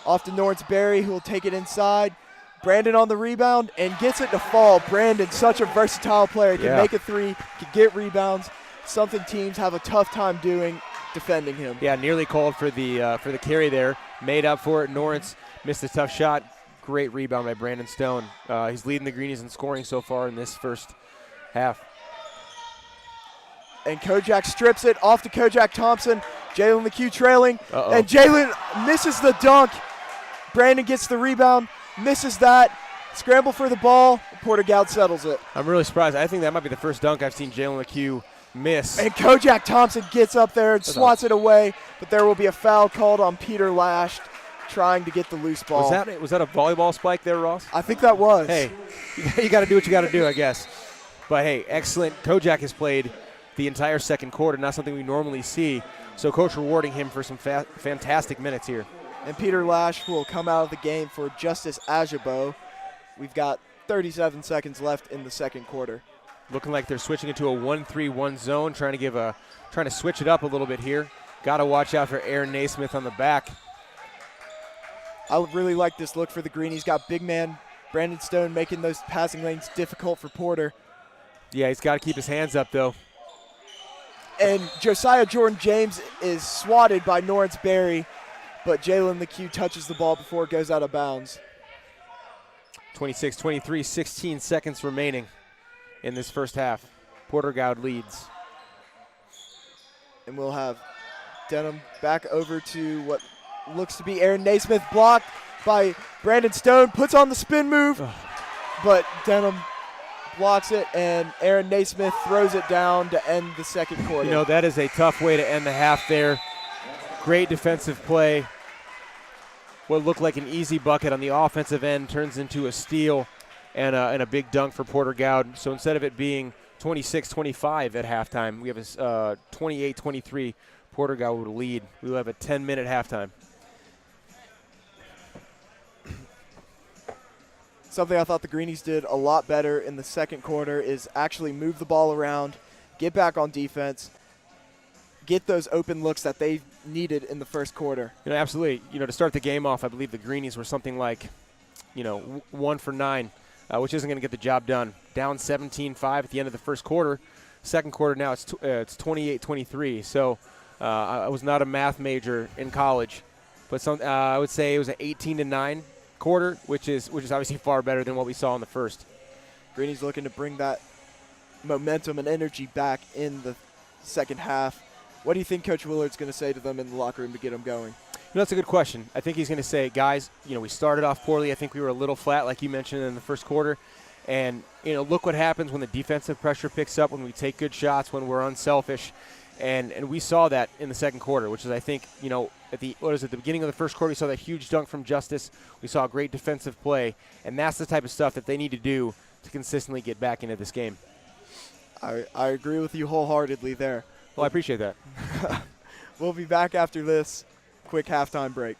Off to Norris Berry, who will take it inside. Brandon on the rebound and gets it to fall. Brandon, such a versatile player, can make a 3, can get rebounds. Something teams have a tough time doing, defending him. Yeah, nearly called for the carry there. Made up for it. Norris missed a tough shot. Great rebound by Brandon Stone. He's leading the Greenies in scoring so far in this first half. And Kojak strips it off to Kojak Thompson. Jalen LeCue trailing. And Jalen misses the dunk. Brandon gets the rebound, misses that. Scramble for the ball. Porter-Gaud settles it. I'm really surprised. I think that might be the first dunk I've seen Jalen LeCue miss. And Kojak Thompson gets up there and swats it away, but there will be a foul called on Peter Lash trying to get the loose ball. Was that a volleyball spike there, Ross? I think that was. Hey, you got to do what you got to do, I guess. But, hey, excellent. Kojak has played the entire second quarter, not something we normally see. So Coach rewarding him for some fantastic minutes here. And Peter Lash will come out of the game for Justice Ajabo. We've got 37 seconds left in the second quarter. Looking like they're switching into a 1-3-1 zone, trying to switch it up a little bit here. Got to watch out for Aaron Naismith on the back. I really like this look for the Greenies. Got big man Brandon Stone making those passing lanes difficult for Porter. Yeah, he's got to keep his hands up, though. And Josiah Jordan James is swatted by Norrance Berry, but Jalen LeCue touches the ball before it goes out of bounds. 26-23, 16 seconds remaining in this first half. Porter-Gaud leads. And we'll have Denham back over to what looks to be Aaron Naismith, blocked by Brandon Stone, puts on the spin move, but Denham blocks it, and Aaron Naismith throws it down to end the second quarter. You know, that is a tough way to end the half there. Great defensive play. What looked like an easy bucket on the offensive end turns into a steal and a big dunk for Porter-Gaud. So instead of it being 26-25 at halftime, we have a 28-23 Porter-Gaud would lead. We will have a 10-minute halftime. Something I thought the Greenies did a lot better in the second quarter is actually move the ball around, get back on defense, get those open looks that they needed in the first quarter. You know, absolutely. You know, to start the game off, I believe the Greenies were something like, 1 for 9, which isn't going to get the job done. Down 17-5 at the end of the first quarter. Second quarter now it's 28-23. So I was not a math major in college, but I would say it was an 18-9 quarter, which is obviously far better than what we saw in the first. Greenies looking to bring that momentum and energy back in the second half. What do you think Coach Willard's going to say to them in the locker room to get them going? That's a good question. I think he's going to say, guys, we started off poorly. I think we were a little flat, like you mentioned, in the first quarter. And, look what happens when the defensive pressure picks up, when we take good shots, when we're unselfish. And we saw that in the second quarter, which is, I think, at the beginning of the first quarter, we saw that huge dunk from Justice. We saw great defensive play. And that's the type of stuff that they need to do to consistently get back into this game. I agree with you wholeheartedly there. Well, I appreciate that. We'll be back after this quick halftime break.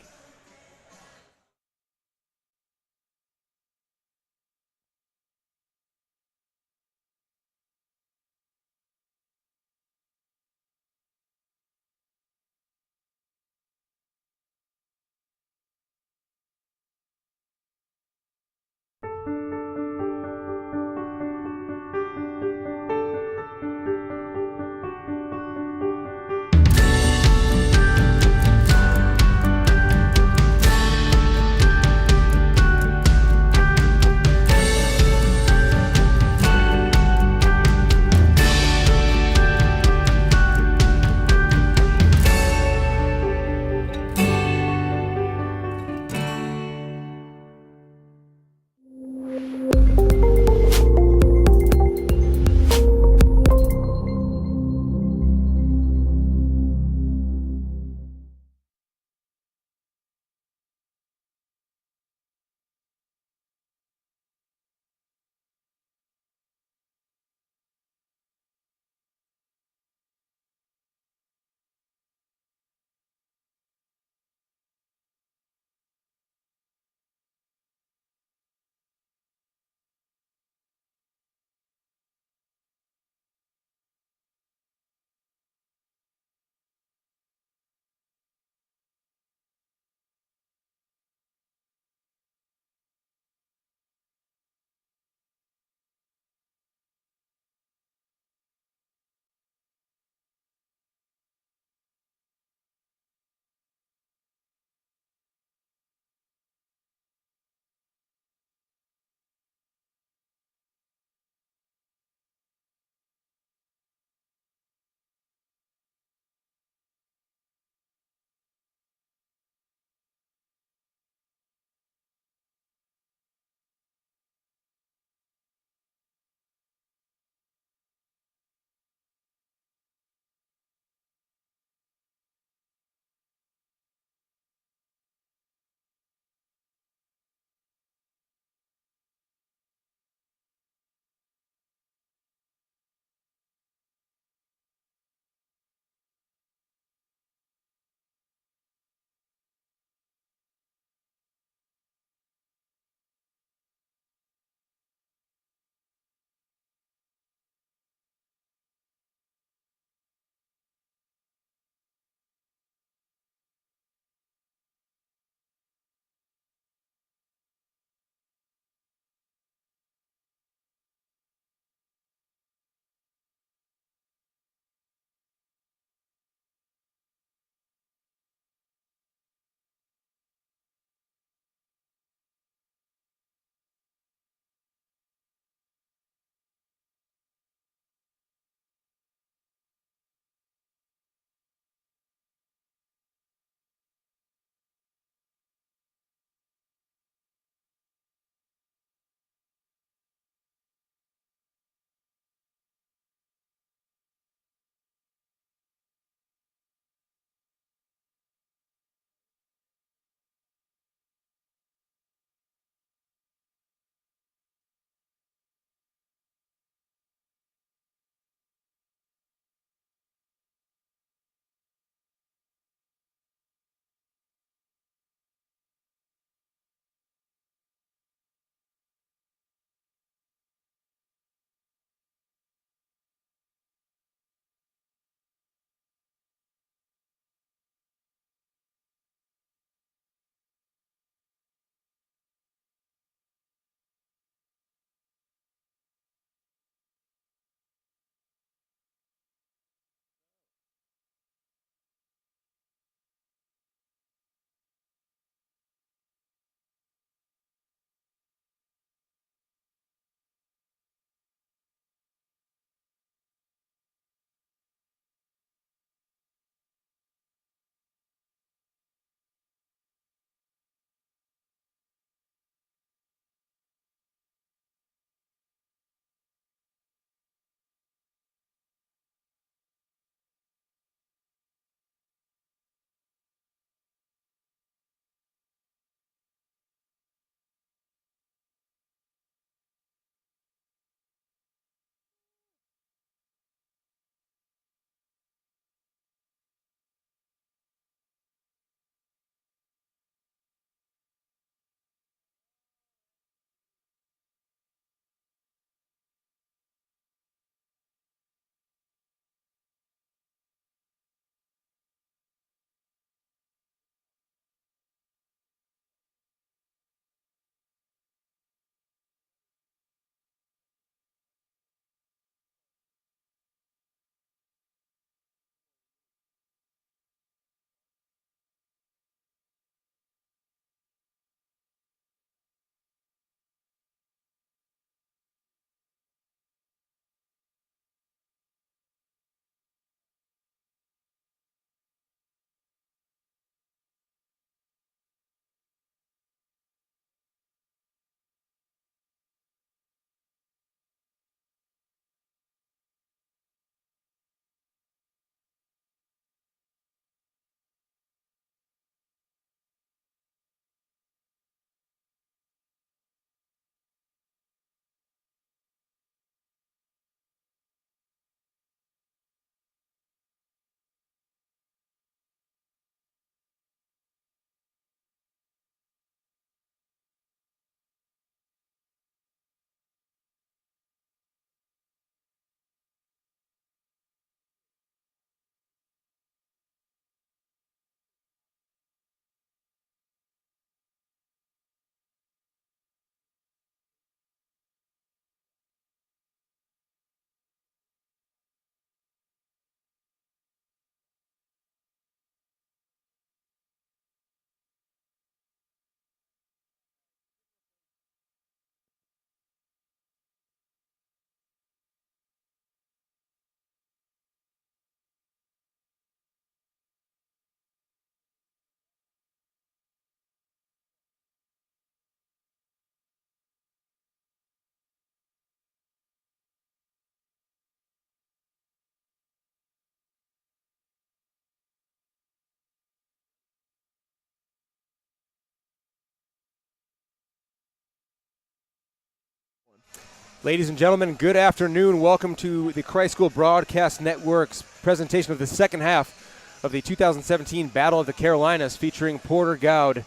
Ladies and gentlemen, good afternoon. Welcome to the Christ School Broadcast Network's presentation of the second half of the 2017 Battle of the Carolinas, featuring Porter-Gaud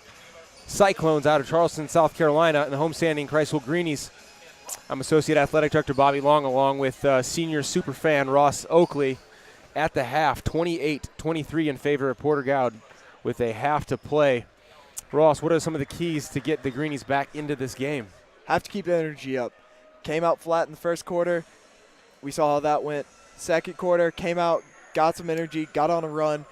Cyclones out of Charleston, South Carolina, and the homestanding Christ School Greenies. I'm Associate Athletic Director Bobby Long, along with senior superfan Ross Oakley. At the half, 28-23 in favor of Porter-Gaud with a half to play. Ross, what are some of the keys to get the Greenies back into this game? Have to keep the energy up. Came out flat in the first quarter. We saw how that went. Second quarter, came out, got some energy, got on a run,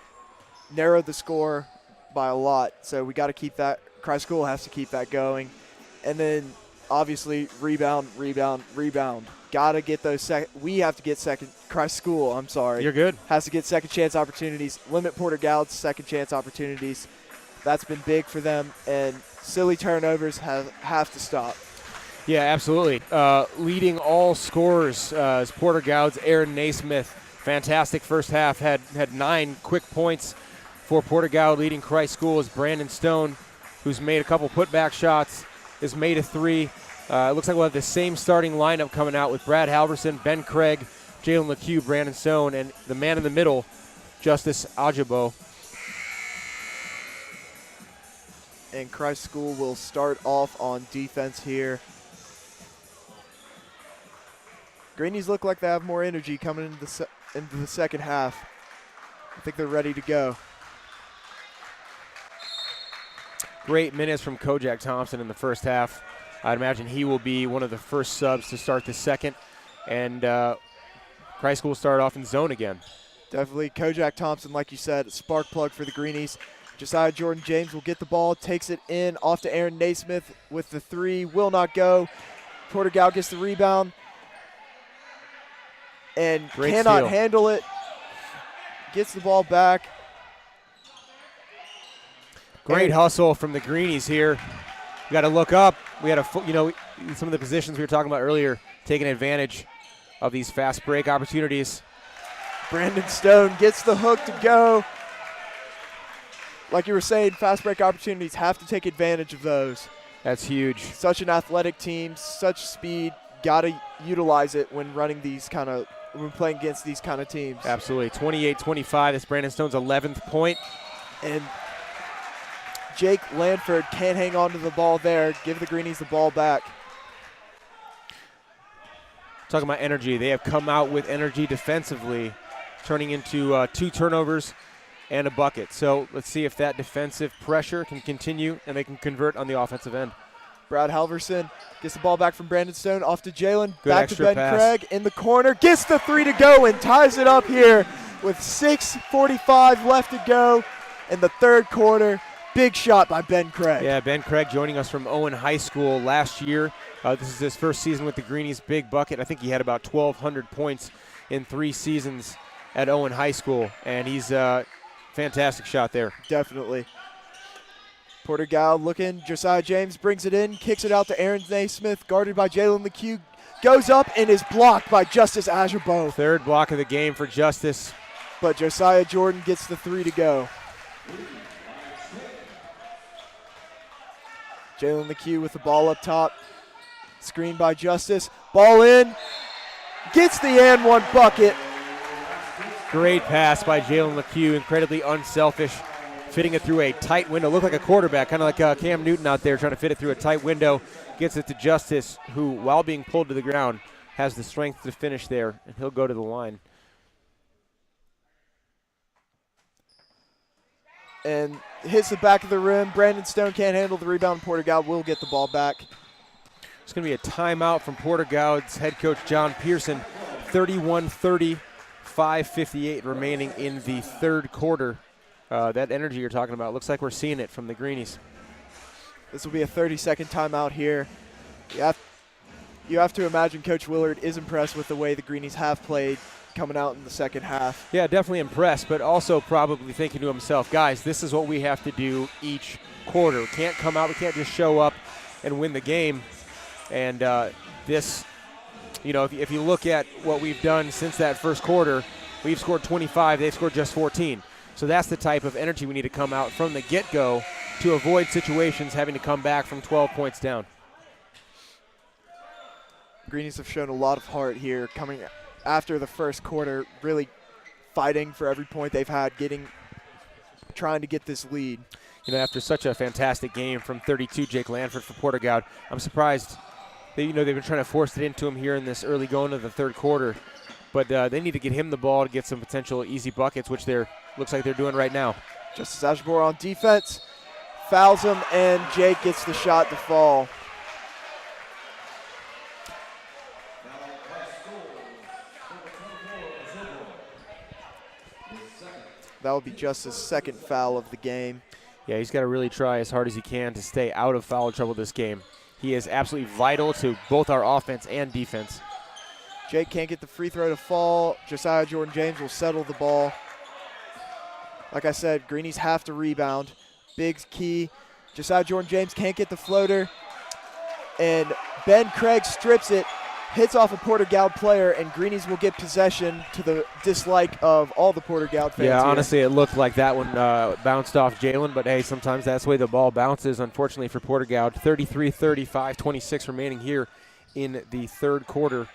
narrowed the score by a lot. So we got to keep that. Christ School has to keep that going. And then, obviously, rebound. Got to get those we have to get second. Christ School, I'm sorry. You're good. Has to get second chance opportunities. Limit Porter-Gaud's second chance opportunities. That's been big for them. And silly turnovers have to stop. Yeah, absolutely. Leading all scorers is Porter-Gaud's Aaron Naismith. Fantastic first half. Had 9 quick points for Porter-Gaud. Leading Christ School is Brandon Stone, who's made a couple putback shots, has made a 3. It looks like we'll have the same starting lineup coming out with Brad Halverson, Ben Craig, Jalen LeCue, Brandon Stone, and the man in the middle, Justice Ajabo. And Christ School will start off on defense here. Greenies look like they have more energy coming into the second half. I think they're ready to go. Great minutes from Kojak Thompson in the first half. I'd imagine he will be one of the first subs to start the second. And Christ School will start off in zone again. Definitely. Kojak Thompson, like you said, spark plug for the Greenies. Josiah Jordan James will get the ball, takes it in, off to Aaron Naismith with the 3. Will not go. Porter-Gaud gets the rebound and cannot handle it. Gets the ball back. Great hustle from the Greenies here. We got to look up. We had some of the positions we were talking about earlier, taking advantage of these fast break opportunities. Brandon Stone gets the hook to go. Like you were saying, fast break opportunities, have to take advantage of those. That's huge. Such an athletic team, such speed. Got to utilize it when when playing against these kind of teams. Absolutely. 28-25. That's Brandon Stone's 11th point. And Jake Lanford can't hang on to the ball there. Give the Greenies the ball back. Talking about energy, they have come out with energy defensively, turning into 2 turnovers and a bucket. So let's see if that defensive pressure can continue and they can convert on the offensive end. Brad Halverson gets the ball back from Brandon Stone, off to Jalen, back to Ben pass. Craig in the corner, gets the 3 to go and ties it up here with 6:45 left to go in the third quarter. Big shot by Ben Craig. Yeah, Ben Craig joining us from Owen High School last year. This is his first season with the Greenies. Big bucket. I think he had about 1,200 points in 3 seasons at Owen High School, and he's fantastic shot there. Definitely. Porter-Gaud looking. Josiah James brings it in, kicks it out to Aaron Naismith, guarded by Jalen LeCue. Goes up and is blocked by Justice Ajabo. Third block of the game for Justice. But Josiah Jordan gets the 3 to go. Jalen LeCue with the ball up top. Screen by Justice. Ball in. Gets the and 1 bucket. Great pass by Jalen LeCue. Incredibly unselfish. Fitting it through a tight window. Looked like a quarterback, kind of like Cam Newton out there trying to fit it through a tight window. Gets it to Justice, who, while being pulled to the ground, has the strength to finish there, and he'll go to the line. And hits the back of the rim. Brandon Stone can't handle the rebound. Porter-Gaud will get the ball back. It's going to be a timeout from Porter-Gaud's head coach, John Pearson. 31-30, 5:58 remaining in the third quarter. That energy you're talking about, looks like we're seeing it from the Greenies. This will be a 30-second timeout here. You have to imagine Coach Willard is impressed with the way the Greenies have played coming out in the second half. Yeah, definitely impressed, but also probably thinking to himself, guys, this is what we have to do each quarter. We can't come out, we can't just show up and win the game. And this, if you look at what we've done since that first quarter, we've scored 25, they've scored just 14. So that's the type of energy we need to come out from the get-go to avoid situations having to come back from 12 points down. Greenies have shown a lot of heart here coming after the first quarter, really fighting for every point they've had, trying to get this lead. You know, after such a fantastic game from 32, Jake Lanford for Porter-Gaud, I'm surprised they've been trying to force it into him here in this early going of the third quarter. But they need to get him the ball to get some potential easy buckets, which looks like they're doing right now. Justice Ashmore on defense, fouls him, and Jake gets the shot to fall. That will be Justice's second foul of the game. Yeah, he's got to really try as hard as he can to stay out of foul trouble this game. He is absolutely vital to both our offense and defense. Jake can't get the free throw to fall. Josiah Jordan-James will settle the ball. Like I said, Greenies have to rebound. Big key. Josiah Jordan-James can't get the floater. And Ben Craig strips it, hits off a Porter-Gaud player, and Greenies will get possession to the dislike of all the Porter-Gaud fans. Yeah, here. honestly, it looked like that one bounced off Jalen, but hey, sometimes that's the way the ball bounces, unfortunately for Porter-Gaud. 33-35, 26 remaining here in the third quarter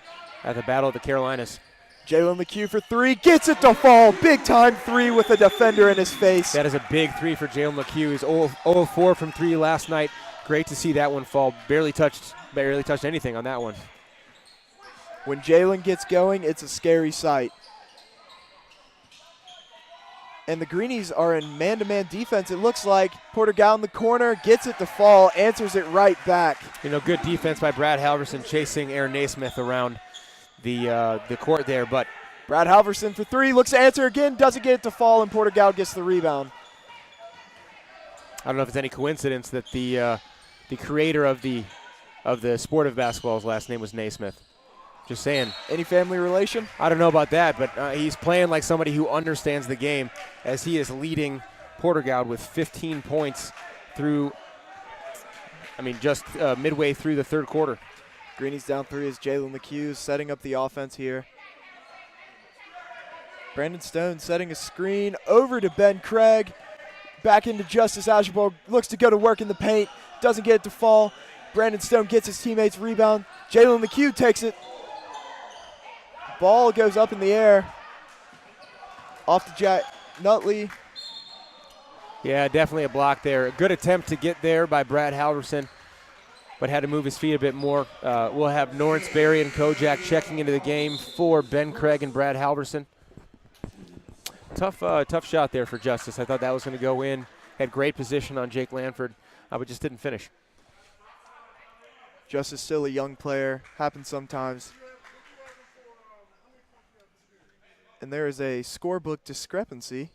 at the Battle of the Carolinas. Jalen McHugh for three, gets it to fall. Big time three with a defender in his face. That is a big three for Jalen McHugh. He's 0-4 from three last night. Great to see that one fall. Barely touched anything on that one. When Jalen gets going, it's a scary sight. And the Greenies are in man-to-man defense. It looks like Porter-Gaud in the corner, gets it to fall, answers it right back. You know, good defense by Brad Halverson chasing Aaron Naismith around the court there. But Brad Halverson for three, looks to answer again, doesn't get it to fall, and Porter-Gaud gets the rebound. I don't know if it's any coincidence that the creator of the sport of basketball's last name was Naismith. Just saying. Any family relation? I don't know about that, but he's playing like somebody who understands the game as he is leading Porter-Gaud with 15 points through, just midway through the third quarter. Greenies down three as Jalen McHugh setting up the offense here. Brandon Stone setting a screen over to Ben Craig. Back into Justice Ashbrook, looks to go to work in the paint, doesn't get it to fall. Brandon Stone gets his teammates rebound. Jalen McHugh takes it. Ball goes up in the air. Off to Jack Nutley. Yeah, definitely a block there. A good attempt to get there by Brad Halverson, but had to move his feet a bit more. We'll have Norrance Berry and Kojak checking into the game for Ben Craig and Brad Halverson. Tough shot there for Justice. I thought that was going to go in. Had great position on Jake Lanford, but just didn't finish. Justice still a young player. Happens sometimes. And there is a scorebook discrepancy.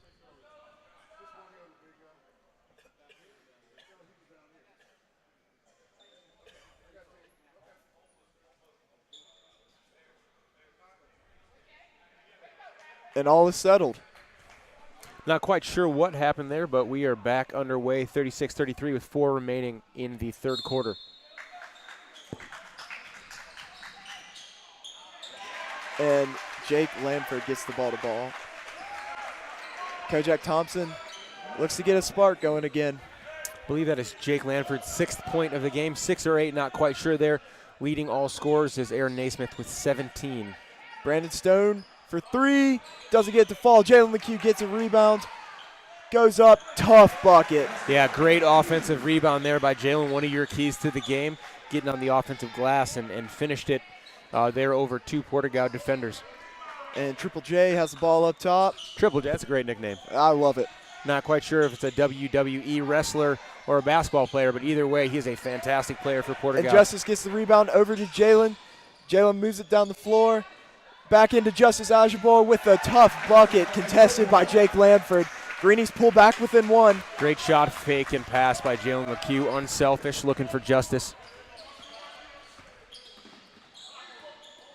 And all is settled. Not quite sure what happened there, but we are back underway, 36-33 with 4 remaining in the third quarter. And Jake Lanford gets the ball. Kojak Thompson looks to get a spark going again. I believe that is Jake Lanford's 6th point of the game, 6 or 8, not quite sure there. Leading all scorers is Aaron Naismith with 17. Brandon Stone for three, doesn't get it to fall. Jalen McHugh gets a rebound, goes up, tough bucket. Yeah, great offensive rebound there by Jalen, one of your keys to the game, getting on the offensive glass and finished it there over 2 Porter-Gaud defenders. And Triple J has the ball up top. Triple J, that's a great nickname. I love it. Not quite sure if it's a WWE wrestler or a basketball player, but either way, he's a fantastic player for Porter-Gaud. And Justice gets the rebound over to Jalen. Jalen moves it down the floor. Back into Justice Ajabor with a tough bucket contested by Jake Lanford. Greenies pull back within 1. Great shot, fake, and pass by Jalen McHugh. Unselfish, looking for Justice.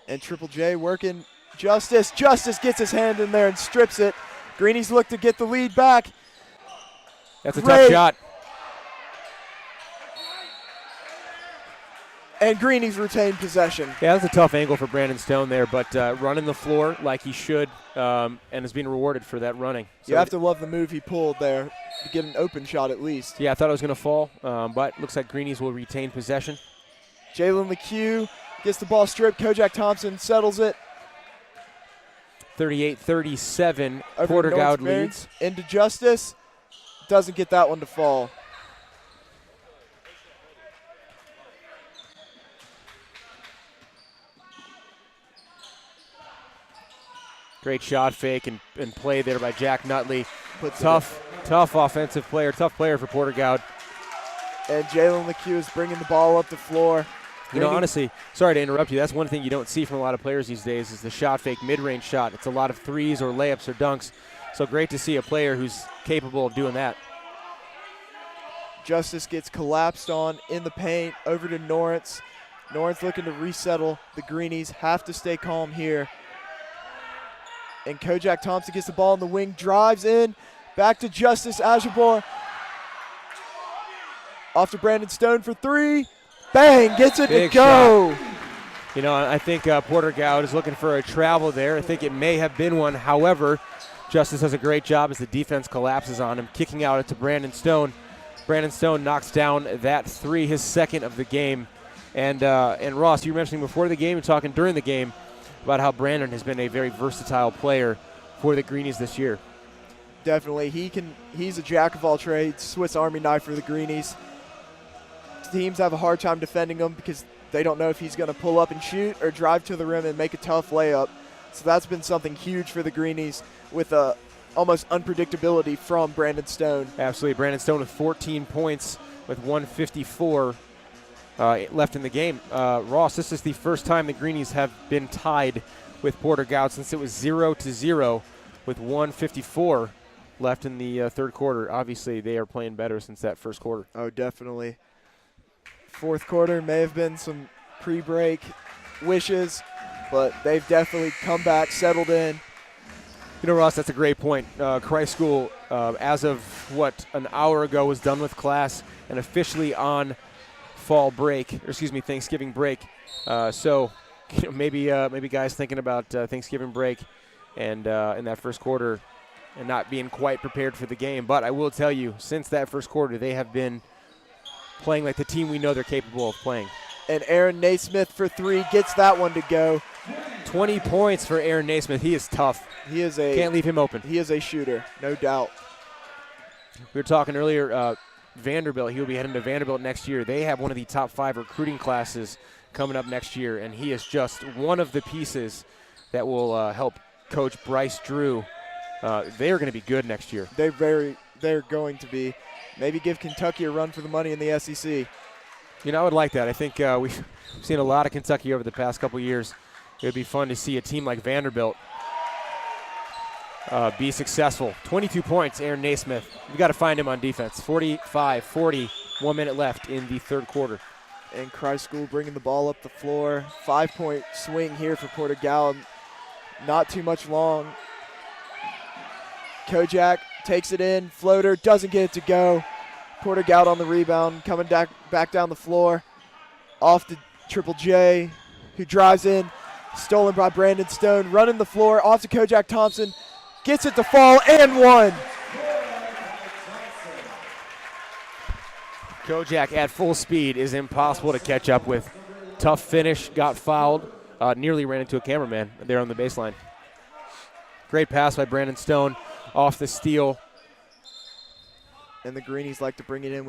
And Triple J working Justice. Justice gets his hand in there and strips it. Greenies look to get the lead back. That's a tough shot. And Greenies retain possession. Yeah, that's a tough angle for Brandon Stone there, but running the floor like he should and is being rewarded for that running. So you have to love the move he pulled there to get an open shot at least. Yeah, I thought it was going to fall, but looks like Greenies will retain possession. Jalen McHugh gets the ball stripped. Kojak Thompson settles it. 38-37, Over to Porter-Gaud Northbury, leads. Into Justice. Doesn't get that one to fall. Great shot fake and play there by Jack Nutley. Puts Tough offensive player, tough player for Porter-Gaud. And Jalen LeCue is bringing the ball up the floor. You know, honestly, sorry to interrupt you, that's one thing you don't see from a lot of players these days is the shot fake mid-range shot. It's a lot of threes or layups or dunks. So great to see a player who's capable of doing that. Justice gets collapsed on in the paint. Over to Norrance. Norrance looking to resettle. The Greenies have to stay calm here. And Kojak Thompson gets the ball in the wing, drives in. Back to Justice Ajabor. Off to Brandon Stone for three. Bang, gets it Big to go. Shot. You know, I think Porter-Gaud is looking for a travel there. I think it may have been one. However, Justice does a great job as the defense collapses on him, kicking out it to Brandon Stone. Brandon Stone knocks down that three, his second of the game. And Ross, you were mentioning before the game and talking during the game about how Brandon has been a very versatile player for the Greenies this year. Definitely. He's a jack of all trades, Swiss Army knife for the Greenies. Teams have a hard time defending him because they don't know if he's going to pull up and shoot or drive to the rim and make a tough layup. So that's been something huge for the Greenies with almost unpredictability from Brandon Stone. Absolutely. Brandon Stone with 14 points with 1:54 left in the game. Ross, this is the first time the Greenies have been tied with Porter-Gaud since it was 0-0 with 1:54 left in the third quarter. Obviously, they are playing better since that first quarter. Oh, definitely. Fourth quarter may have been some pre-break wishes, but they've definitely come back, settled in. You know, Ross, that's a great point. Christ School, as of, an hour ago was done with class and officially on Thanksgiving break. So you know, maybe guys thinking about Thanksgiving break and in that first quarter and not being quite prepared for the game. But I will tell you, since that first quarter, they have been playing like the team we know they're capable of playing. And Aaron Naismith for three gets that one to go. 20 points for Aaron Naismith. He is tough. Can't leave him open. He is a shooter, no doubt. We were talking earlier, Vanderbilt. He will be heading to Vanderbilt next year. They have one of the top 5 recruiting classes coming up next year, and he is just one of the pieces that will help Coach Bryce Drew. They are going to be good next year. They're going to be. Maybe give Kentucky a run for the money in the SEC. You know, I would like that. I think we've seen a lot of Kentucky over the past couple years. It would be fun to see a team like Vanderbilt be successful. 22 points, Aaron Naismith. We've got to find him on defense. 45-40, 1 minute left in the third quarter. And Christ School bringing the ball up the floor. 5-point swing here for Porter-Gaud. Not too much long. Kojak takes it in. Floater doesn't get it to go. Porter-Gaud on the rebound. Coming back down the floor. Off to Triple J, who drives in. Stolen by Brandon Stone. Running the floor. Off to Kojak Thompson. Gets it to fall and one. Kojak at full speed is impossible to catch up with. Tough finish, got fouled, nearly ran into a cameraman there on the baseline. Great pass by Brandon Stone off the steal. And the Greenies like to bring it in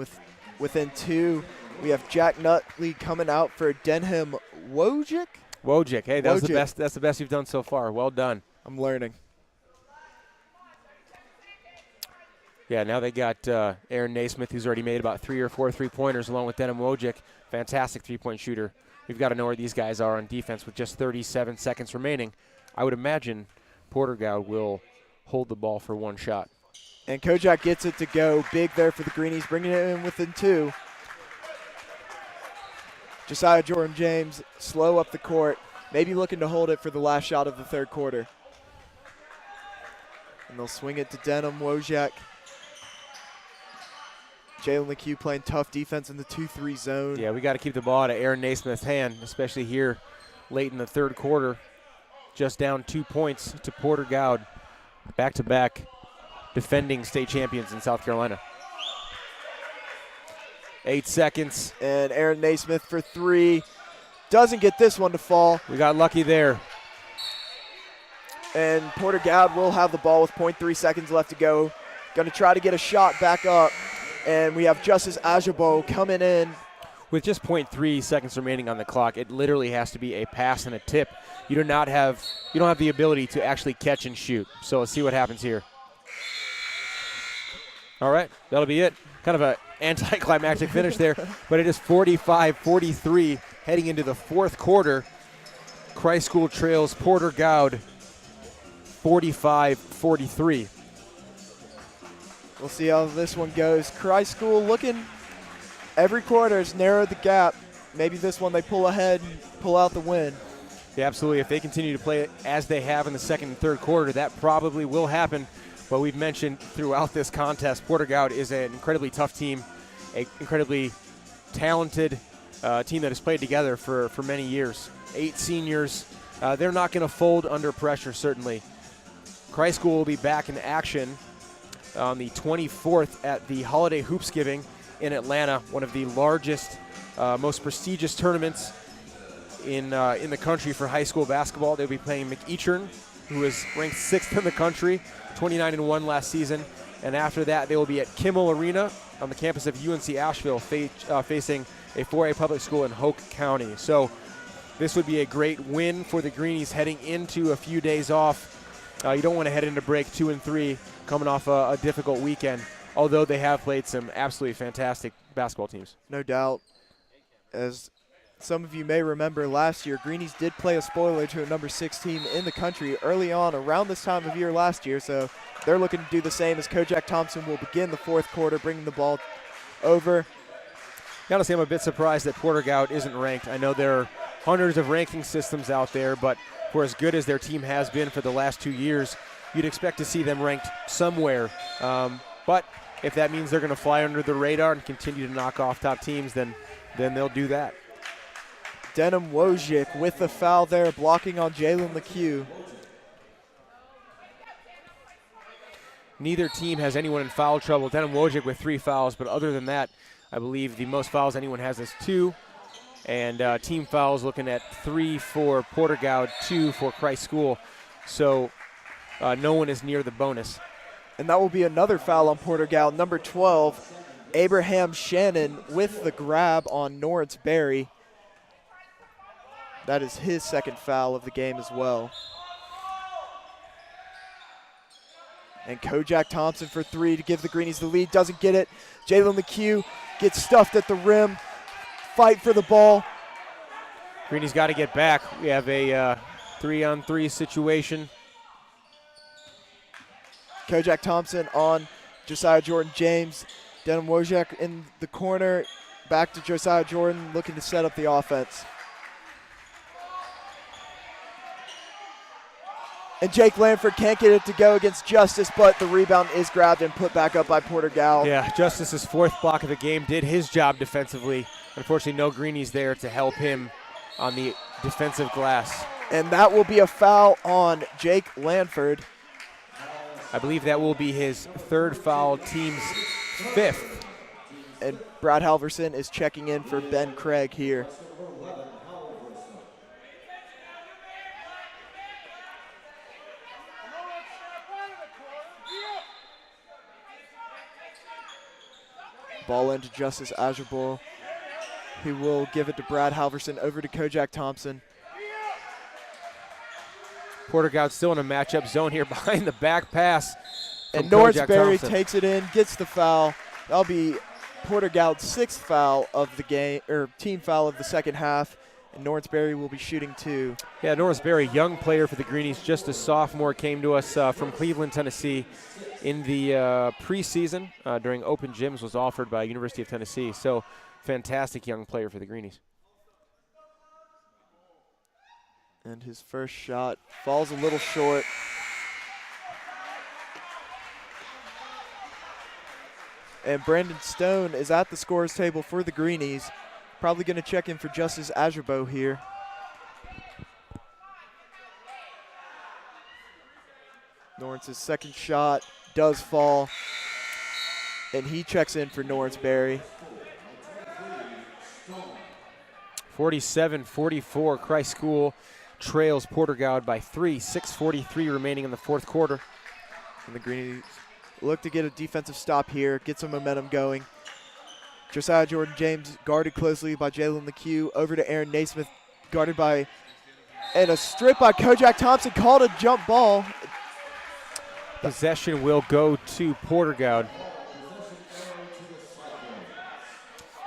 within two. We have Jack Nutley coming out for Denham Wojcik. Wojcik, hey, that was the best. That's the best you've done so far. Well done. I'm learning. Yeah, now they got Aaron Naismith, who's already made about 3 or 4 3-pointers, along with Denham Wojcik. Fantastic three-point shooter. We've got to know where these guys are on defense with just 37 seconds remaining. I would imagine Porter-Gaud will hold the ball for one shot. And Kojak gets it to go. Big there for the Greenies, bringing it in within two. Josiah Jordan James slow up the court, maybe looking to hold it for the last shot of the third quarter. And they'll swing it to Denham Wojcik. Jalen LeCue playing tough defense in the 2-3 zone. Yeah, we got to keep the ball out of Aaron Naismith's hand, especially here late in the third quarter. Just down 2 points to Porter-Gaud, back-to-back defending state champions in South Carolina. 8 seconds. And Aaron Naismith for three. Doesn't get this one to fall. We got lucky there. And Porter-Gaud will have the ball with 0.3 seconds left to go. Going to try to get a shot back up. And we have Justice Ajabo coming in. With just 0.3 seconds remaining on the clock, it literally has to be a pass and a tip. You don't have the ability to actually catch and shoot. So let's see what happens here. All right, that'll be it. Kind of an anticlimactic finish there, but it is 45-43 heading into the fourth quarter. Christ School trails Porter-Gaud 45-43. We'll see how this one goes. Christ School looking, every quarter has narrowed the gap. Maybe this one they pull ahead and pull out the win. Yeah, absolutely. If they continue to play it as they have in the second and third quarter, that probably will happen. But we've mentioned throughout this contest, Porter-Gaud is an incredibly tough team, an incredibly talented team that has played together for many years. 8 seniors. They're not going to fold under pressure, certainly. Christ School will be back in action on the 24th at the Holiday Hoopsgiving in Atlanta, one of the largest, most prestigious tournaments in the country for high school basketball. They'll be playing McEachern, who is ranked 6th in the country, 29-1 last season. And after that, they will be at Kimmel Arena on the campus of UNC Asheville, facing a 4A public school in Hoke County. So this would be a great win for the Greenies heading into a few days off. You don't want to head into break 2-3 coming off a difficult weekend, although they have played some absolutely fantastic basketball teams. No doubt. As some of you may remember, last year, Greenies did play a spoiler to a number 6 team in the country early on around this time of year last year, so they're looking to do the same as Kojak Thompson will begin the fourth quarter, bringing the ball over. Honestly, I'm a bit surprised that Porter-Gaud isn't ranked. I know there are hundreds of ranking systems out there, but for as good as their team has been for the last 2 years, you'd expect to see them ranked somewhere. But if that means they're going to fly under the radar and continue to knock off top teams, then they'll do that. Denham Wojcik with the foul there, blocking on Jalen LeCue. Neither team has anyone in foul trouble. Denham Wojcik with 3 fouls, but other than that, I believe the most fouls anyone has is 2. And team fouls looking at 3 for Porter-Gaud, 2 for Christ School. So no one is near the bonus. And that will be another foul on Porter-Gaud. Number 12, Abraham Shannon with the grab on Norris Berry. That is his second foul of the game as well. And Kojak Thompson for 3 to give the Greenies the lead. Doesn't get it. Jalen LeCue gets stuffed at the rim. Fight for the ball. Greenies got to get back. We have a 3-on-3 situation. Kojak Thompson on Josiah Jordan James. Denham Wojcik in the corner. Back to Josiah Jordan looking to set up the offense. And Jake Lanford can't get it to go against Justice, but the rebound is grabbed and put back up by Porter-Gaud. Yeah, Justice's 4th block of the game did his job defensively. Unfortunately, no Greenies there to help him on the defensive glass. And that will be a foul on Jake Lanford. I believe that will be his 3rd foul, team's 5th. And Brad Halverson is checking in for Ben Craig here. Ball into Justice Ajabo. He will give it to Brad Halverson, over to Kojak Thompson. Porter-Gaud still in a matchup zone here behind the back pass. And Norris Berry takes it in, gets the foul. That'll be Porter-Gaud's 6th foul of the game, or team foul of the second half. And Norris Berry will be shooting 2. Yeah, Norris Berry, young player for the Greenies, just a sophomore, came to us from Cleveland, Tennessee in the preseason during open gyms, was offered by University of Tennessee. So fantastic young player for the Greenies. And his first shot falls a little short. And Brandon Stone is at the scorer's table for the Greenies. Probably going to check in for Justice Ajabo here. Norris's second shot does fall. And he checks in for Norris Berry. 47-44, Christ School trails Porter-Gaud by 3. 6:43 remaining in the fourth quarter. And the Greenies look to get a defensive stop here, get some momentum going. Josiah Jordan James guarded closely by Jalen McHugh. Over to Aaron Naismith, guarded by, and a strip by Kojak Thompson, called a jump ball. Possession will go to Porter-Gaud.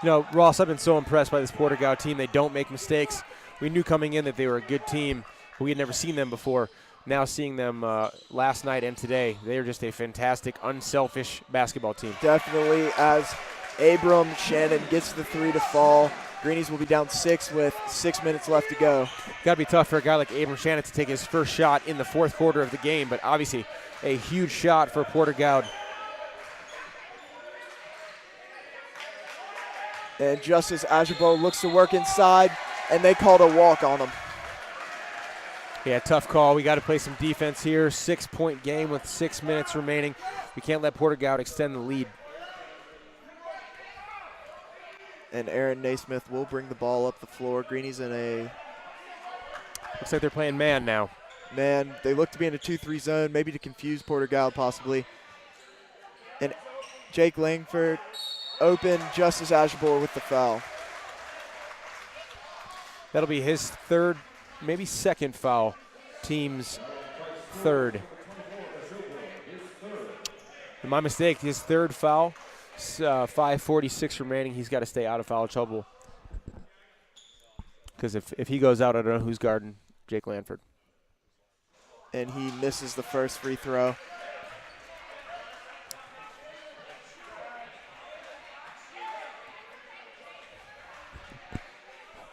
You know, Ross, I've been so impressed by this Porter-Gaud team. They don't make mistakes. We knew coming in that they were a good team, but we had never seen them before. Now seeing them last night and today, they are just a fantastic, unselfish basketball team. Definitely, as Abram Shannon gets the three to fall. Greenies will be down 6 with 6 minutes left to go. Got to be tough for a guy like Abram Shannon to take his first shot in the fourth quarter of the game, but obviously a huge shot for Porter-Gaud. And Justice Ajabo looks to work inside, and they called a walk on him. Yeah, tough call. We got to play some defense here. 6-point game with 6 minutes remaining. We can't let Porter-Gaud extend the lead. And Aaron Naismith will bring the ball up the floor. Greenies in a... Looks like they're playing man now. Man, they look to be in a 2-3 zone, maybe to confuse Porter-Gaud possibly. And Jake Langford open, Justice Ashabor with the foul. That'll be his third, maybe second foul. Team's third. And my mistake, his third foul. 5:46 remaining. He's got to stay out of foul trouble. Because if he goes out, I don't know who's guarding Jake Lanford. And he misses the first free throw.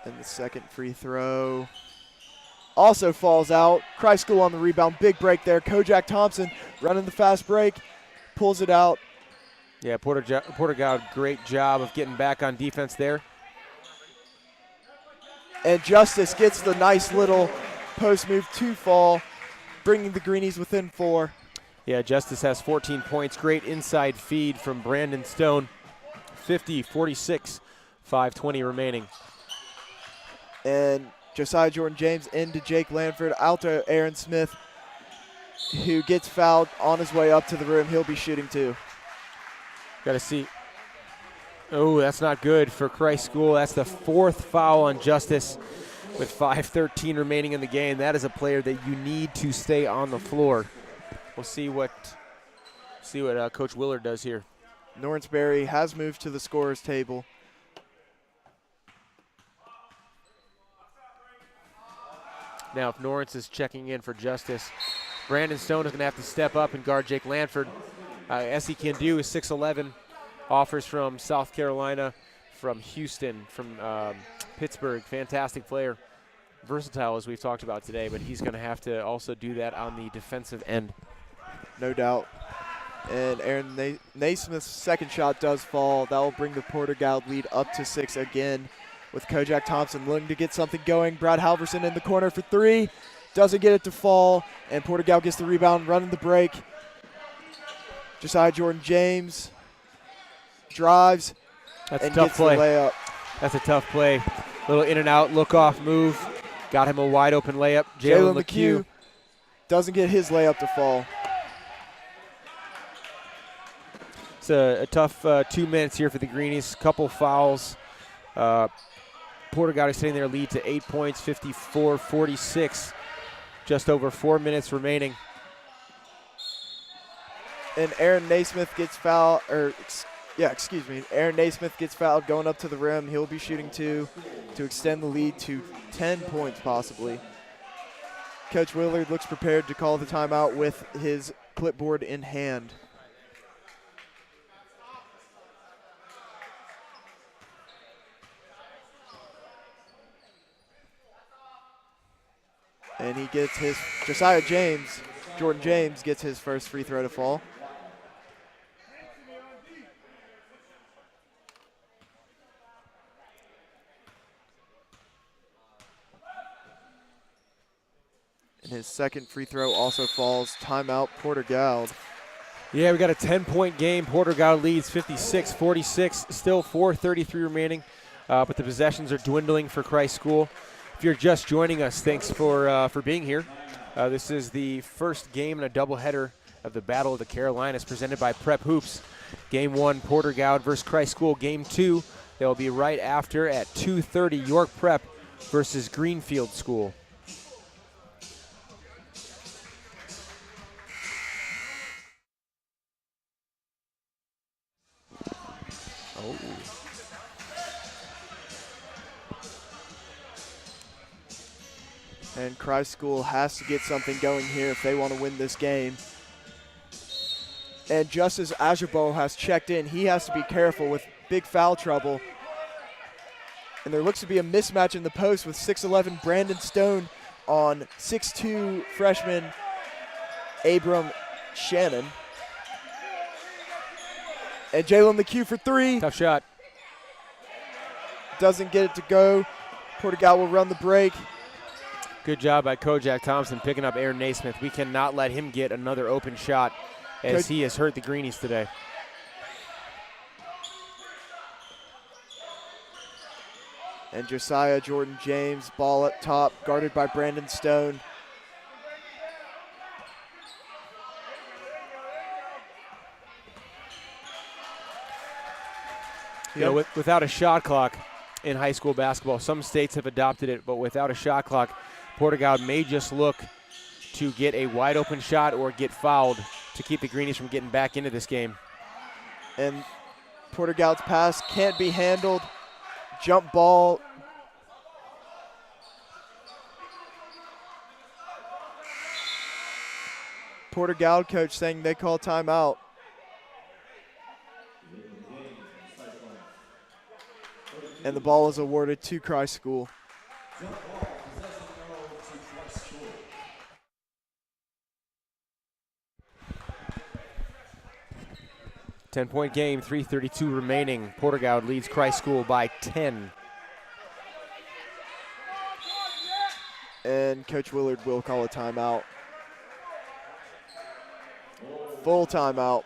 And the second free throw also falls out. Christ School on the rebound. Big break there. Kojak Thompson running the fast break. Pulls it out. Yeah, Porter-Gaud, great job of getting back on defense there. And Justice gets the nice little post move to fall, bringing the Greenies within 4. Yeah, Justice has 14 points. Great inside feed from Brandon Stone. 50-46, 5:20 remaining. And Josiah Jordan James into Jake Lanford, out to Aaron Smith, who gets fouled on his way up to the rim. He'll be shooting 2. Got to see. Oh, that's not good for Christ School. That's the 4th foul on Justice with 5:13 remaining in the game. That is a player that you need to stay on the floor. We'll see what Coach Willard does here. Norrisberry has moved to the scorer's table. Now, if Norris is checking in for Justice, Brandon Stone is going to have to step up and guard Jake Lanford. As he can do is 6'11", offers from South Carolina, from Houston, from Pittsburgh. Fantastic player. Versatile, as we've talked about today, but he's going to have to also do that on the defensive end. No doubt. And Aaron Naismith's second shot does fall. That will bring the Porter-Gaud lead up to 6 again, with Kojak Thompson looking to get something going. Brad Halverson in the corner for 3. Doesn't get it to fall, and Porter-Gaud gets the rebound, running the break. Josiah Jordan James drives That's and a tough gets play. the layup. That's a tough play. Little in and out, look off move. Got him a wide open layup. Jalen McHugh doesn't get his layup to fall. It's a tough 2 minutes here for the Greenies. Couple fouls. Porter-Gaud extending their lead to 8 points, 54-46. Just over 4 minutes remaining. And Aaron Naismith gets fouled, Aaron Naismith gets fouled going up to the rim. He'll be shooting 2 to extend the lead to 10 points possibly. Coach Willard looks prepared to call the timeout with his clipboard in hand. And he gets his, Jordan James gets his first free throw to fall. And his second free throw also falls. Timeout, Porter-Gaud. Yeah, we got a 10-point game. Porter-Gaud leads 56-46. Still 4:33 remaining. but the possessions are dwindling for Christ School. If you're just joining us, thanks for being here. This is the first game in a doubleheader of the Battle of the Carolinas presented by Prep Hoops. Game 1, Porter-Gaud versus Christ School. Game 2, they'll be right after at 2:30, York Prep versus Greenfield School. Oh. And Christ School has to get something going here if they want to win this game. And just as Ajerbo has checked in, he has to be careful with big foul trouble. And there looks to be a mismatch in the post with 6'11" Brandon Stone on 6'2" freshman Abram Shannon. And Jalen McHugh for three. Tough shot. Doesn't get it to go. Porter-Gaud will run the break. Good job by Kojak Thompson picking up Aaron Naismith. We cannot let him get another open shot as he has hurt the Greenies today. And Josiah Jordan James, ball up top, guarded by Brandon Stone. You know, without a shot clock in high school basketball, some states have adopted it, but without a shot clock, Porter-Gaud may just look to get a wide open shot or get fouled to keep the Greenies from getting back into this game. And Porter-Gaud's pass can't be handled. Jump ball. Porter-Gaud coach saying they call timeout. And the ball is awarded to Christ School. 10-point game, 3:32 remaining. Porter-Gaud leads Christ School by 10. And Coach Willard will call a timeout. Full timeout.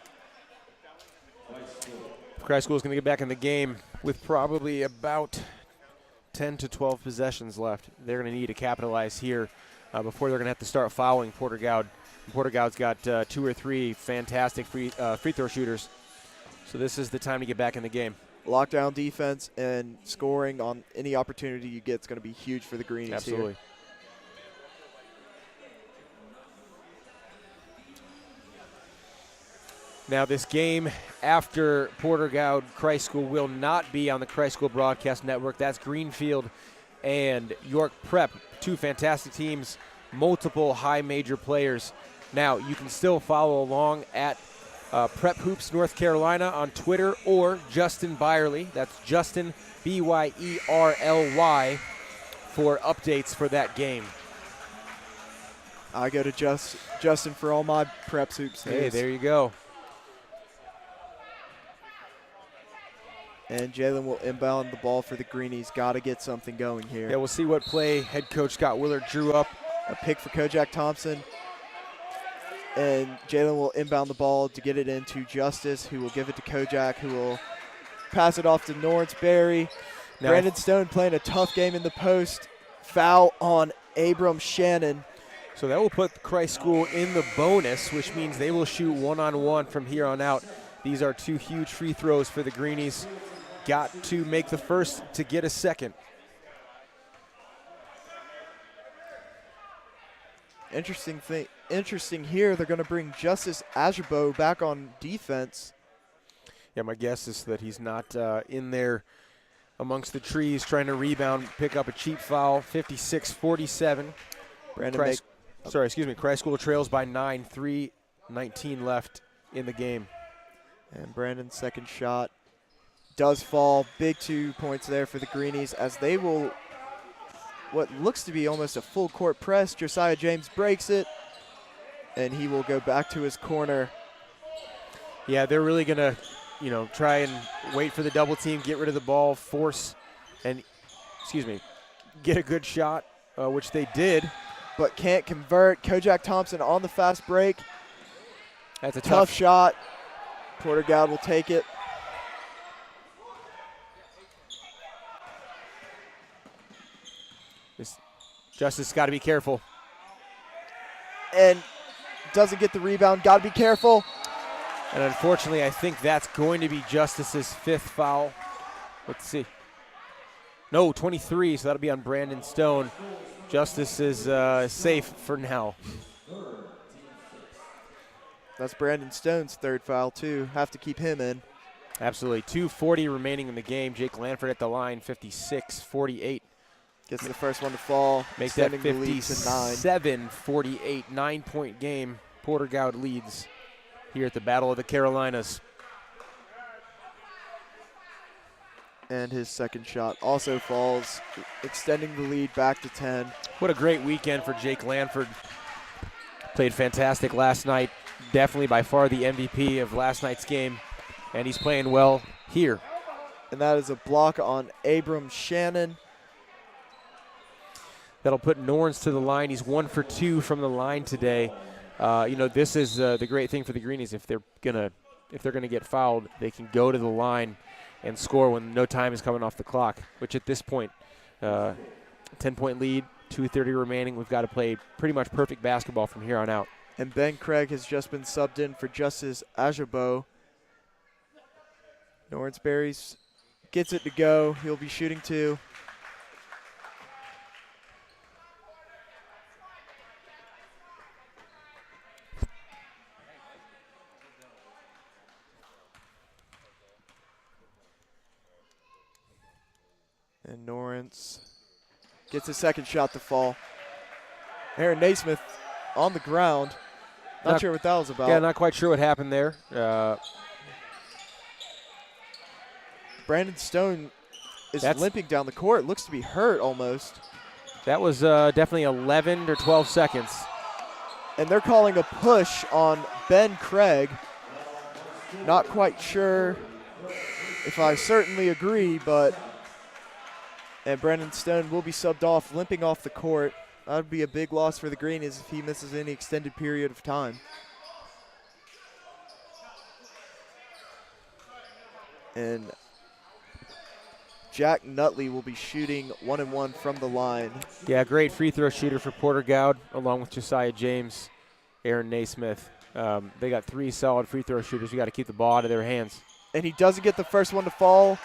Christ School is going to get back in the game with probably about 10 to 12 possessions left. They're going to need to capitalize here before they're going to have to start fouling Porter-Gaud. Porter-Gaud's got 2 or 3 fantastic free throw shooters. So this is the time to get back in the game. Lockdown defense and scoring on any opportunity you get is going to be huge for the Greenies. Absolutely. Here. Now this game after Porter-Gaud Christ School will not be on the Christ School Broadcast Network. That's Greenfield and York Prep, 2 fantastic teams, multiple high major players. Now you can still follow along at Prep Hoops North Carolina on Twitter, or Justin Byerly, that's Justin Byerly, for updates for that game. I go to Justin for all my Prep Hoops. Hey, there you go. And Jalen will inbound the ball for the Greenies. Got to get something going here. Yeah, we'll see what play head coach Scott Willard drew up. A pick for Kojak Thompson. And Jalen will inbound the ball to get it into Justice, who will give it to Kojak, who will pass it off to Lawrence Berry. Now Brandon Stone playing a tough game in the post. Foul on Abram Shannon. So that will put Christ School in the bonus, which means they will shoot one-on-one from here on out. These are 2 huge free throws for the Greenies. Got to make the first to get a second. Interesting here, they're going to bring Justice Ajerbo back on defense. Yeah, my guess is that he's not in there amongst the trees trying to rebound, pick up a cheap foul. 56-47. Christ School trails by 9, 3:19 left in the game. And Brandon's second shot does fall. Big 2 points there for the Greenies as they will, what looks to be almost a full court press. Josiah James breaks it, and he will go back to his corner. Yeah, they're really going to, try and wait for the double team, get rid of the ball, get a good shot, which they did. But can't convert. Kojak Thompson on the fast break. That's a tough shot. Porter-Gaud will take it. Justice got to be careful. And doesn't get the rebound. Got to be careful. And unfortunately, I think that's going to be Justice's 5th foul. Let's see. No, 23, so that'll be on Brandon Stone. Justice is safe for now. That's Brandon Stone's 3rd foul, too. Have to keep him in. Absolutely. 2:40 remaining in the game. Jake Lanford at the line, 56-48. Gets the first one to fall. Make that extending the lead to 57-48. 9-point game. Porter-Gaud leads here at the Battle of the Carolinas. And his second shot also falls, extending the lead back to 10. What a great weekend for Jake Lanford. Played fantastic last night. Definitely by far the MVP of last night's game. And he's playing well here. And that is a block on Abram Shannon. That'll put Norns to the line. He's 1 for 2 from the line today. This is the great thing for the Greenies. If they're gonna get fouled, they can go to the line and score when no time is coming off the clock. Which at this point, 10-point lead, 2:30 remaining. We've got to play pretty much perfect basketball from here on out. And Ben Craig has just been subbed in for Justice Ajabo. Nornsberry gets it to go. He'll be shooting 2. And Norrance gets his second shot to fall. Aaron Naismith on the ground. Not sure what that was about. Yeah, not quite sure what happened there. Brandon Stone is limping down the court. Looks to be hurt almost. That was definitely 11 or 12 seconds. And they're calling a push on Ben Craig. Not quite sure if I certainly agree, but and Brandon Stone will be subbed off, limping off the court. That would be a big loss for the Greenies if he misses any extended period of time. And Jack Nutley will be shooting 1-1 from the line. Yeah, great free throw shooter for Porter-Gaud, along with Josiah James, Aaron Naismith. They got 3 solid free throw shooters. You got to keep the ball out of their hands. And he doesn't get the first one to fall.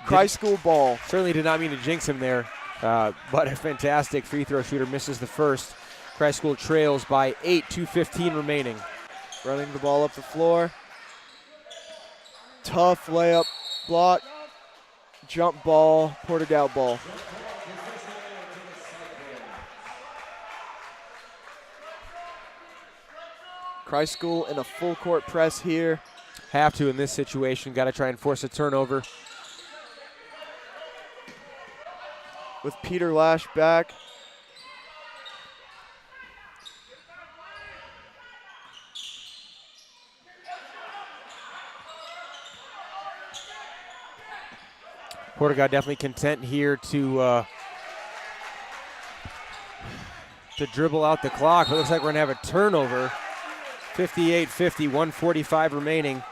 Christ School ball. Certainly did not mean to jinx him there, but a fantastic free throw shooter misses the first. Christ School trails by 8, 2:15 remaining. Running the ball up the floor. Tough layup block. Jump ball, Porter-Gaud ball. Christ School in a full court press here. Have to in this situation. Got to try and force a turnover. With Peter Lash back. Porter-Gaud definitely content here to dribble out the clock. But it looks like we're going to have a turnover. 58-50, 1:45 remaining.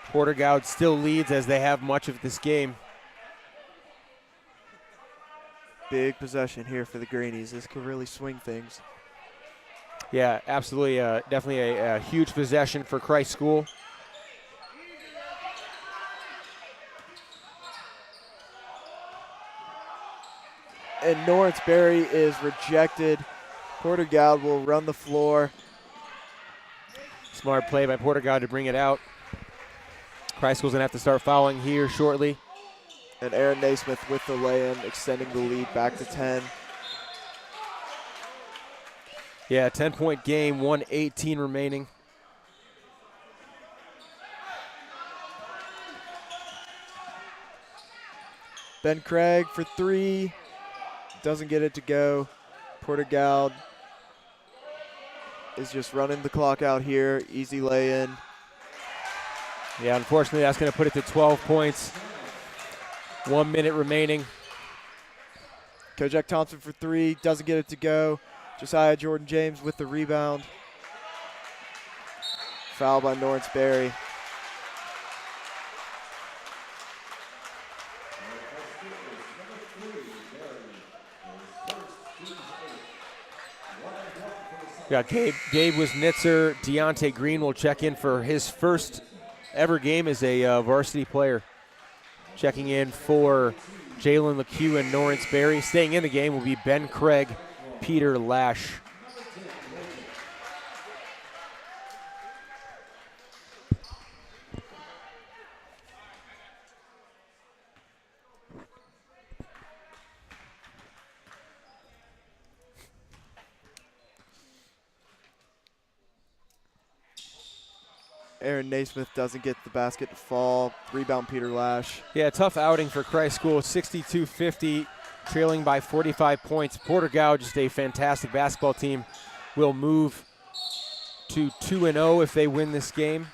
Porter-Gaud still leads as they have much of this game. Big possession here for the Greenies. This could really swing things. Yeah, absolutely. Definitely a huge possession for Christ School. And Lawrence Berry is rejected. Porter-Gaud will run the floor. Smart play by Porter-Gaud to bring it out. Christ School's going to have to start fouling here shortly. And Aaron Naismith with the lay-in, extending the lead back to 10. Yeah, 10-point game, 1:18 remaining. Ben Craig for 3. Doesn't get it to go. Porter-Gaud is just running the clock out here. Easy lay-in. Yeah, unfortunately, that's going to put it to 12 points. 1 minute remaining. Kojak Thompson for 3. Doesn't get it to go. Josiah Jordan James with the rebound. Foul by Lawrence Berry. Yeah, Gabe Wisnitzer. Deontay Green will check in for his first ever game as a varsity player. Checking in for Jalen LeCue and Norrance Berry. Staying in the game will be Ben Craig, Peter Lash. Aaron Naismith doesn't get the basket to fall. Rebound, Peter Lash. Yeah, tough outing for Christ School. 62-50, trailing by 45 points. Porter-Gaud, just a fantastic basketball team, will move to 2-0 if they win this game.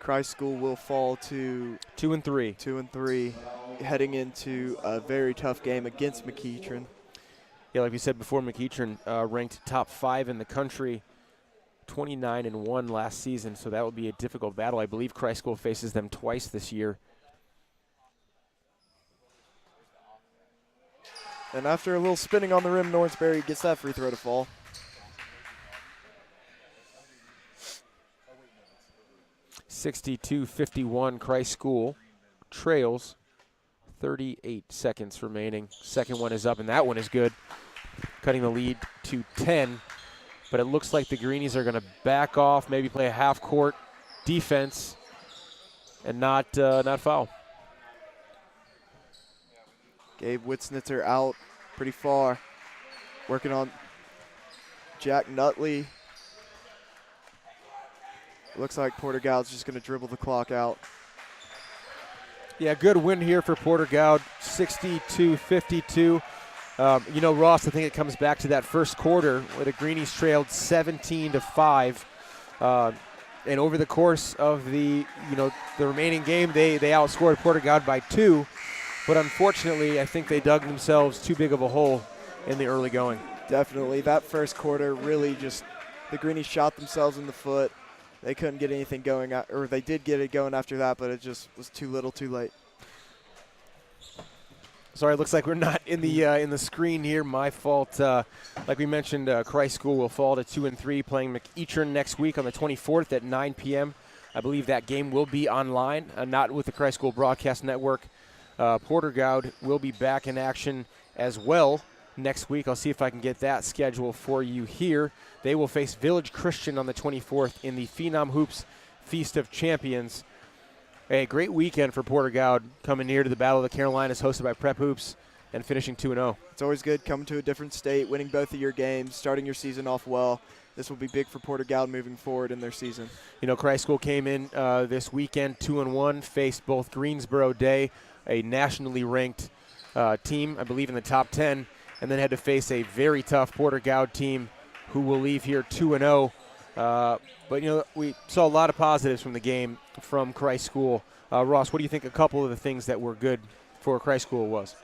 Christ School will fall to 2-3. 2-3, heading into a very tough game against McEachern. Yeah, like we said before, McEachern ranked top 5 in the country, 29-1 last season, so that will be a difficult battle. I believe Christ School faces them twice this year. And after a little spinning on the rim, Norrance Berry gets that free throw to fall. (62-51) Christ School trails. 38 seconds remaining. Second one is up, and that one is good, cutting the lead to 10. But it looks like the Greenies are going to back off, maybe play a half-court defense, and not foul. Gabe Wisnitzer out pretty far. Working on Jack Nutley. Looks like Porter-Gaud's just going to dribble the clock out. Yeah, good win here for Porter-Gaud, 62-52. You know, Ross, I think it comes back to that first quarter where the Greenies trailed 17-5. And over the course of the remaining game, they outscored Porter-Gaud by 2. But unfortunately, I think they dug themselves too big of a hole in the early going. Definitely. That first quarter really just, the Greenies shot themselves in the foot. They couldn't get anything going, or they did get it going after that, but it just was too little too late. Sorry, it looks like we're not in the screen here. My fault. Like we mentioned, Christ School will fall to 2-3, playing McEachern next week on the 24th at 9 p.m. I believe that game will be online, not with the Christ School Broadcast Network. Porter-Gaud will be back in action as well next week. I'll see if I can get that schedule for you here. They will face Village Christian on the 24th in the Phenom Hoops Feast of Champions. A great weekend for Porter-Gaud, coming near to the Battle of the Carolinas, hosted by Prep Hoops, and finishing 2-0. It's always good coming to a different state, winning both of your games, starting your season off well. This will be big for Porter-Gaud moving forward in their season. You know, Christ School came in this weekend 2-1, faced both Greensboro Day, a nationally ranked team, I believe in the top 10, and then had to face a very tough Porter-Gaud team who will leave here 2-0. But, you know, we saw a lot of positives from the game from Christ School. Ross, what do you think a couple of the things that were good for Christ School was?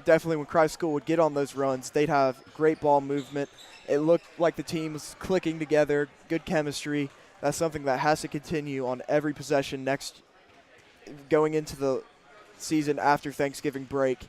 Definitely when Christ School would get on those runs, they'd have great ball movement. It looked like the team was clicking together, good chemistry. That's something that has to continue on every possession going into the season after Thanksgiving break.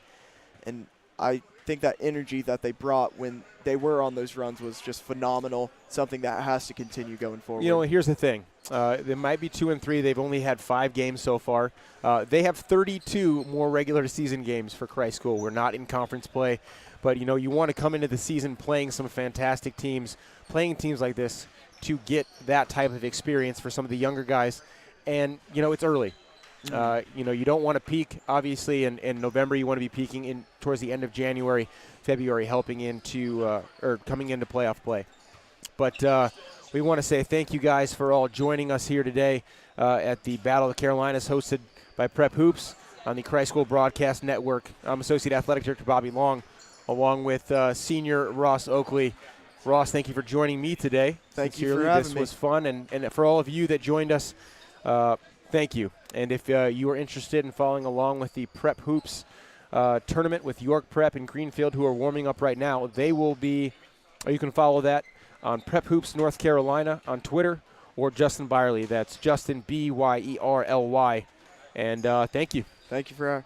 And I think that energy that they brought when they were on those runs was just phenomenal, something that has to continue going forward. You know, here's the thing. They might be 2-3. They've only had 5 games so far. They have 32 more regular season games for Christ School. We're not in conference play. But, you know, you want to come into the season playing some fantastic teams, playing teams like this to get that type of experience for some of the younger guys. And, you know, it's early. You know, you don't want to peak, obviously, in November. You want to be peaking towards the end of January, February, helping into or coming into playoff play. But we want to say thank you guys for all joining us here today at the Battle of the Carolinas, hosted by Prep Hoops on the Christ School Broadcast Network. I'm Associate Athletic Director Bobby Long, along with Senior Ross Oakley. Ross, thank you for joining me today. Thank you for having me. This was fun, and for all of you that joined us, thank you. And if you are interested in following along with the Prep Hoops tournament with York Prep and Greenfield, who are warming up right now, they will be, or you can follow that on Prep Hoops North Carolina on Twitter, or Justin Byerly. That's Justin, Byerly. And thank you. Thank you for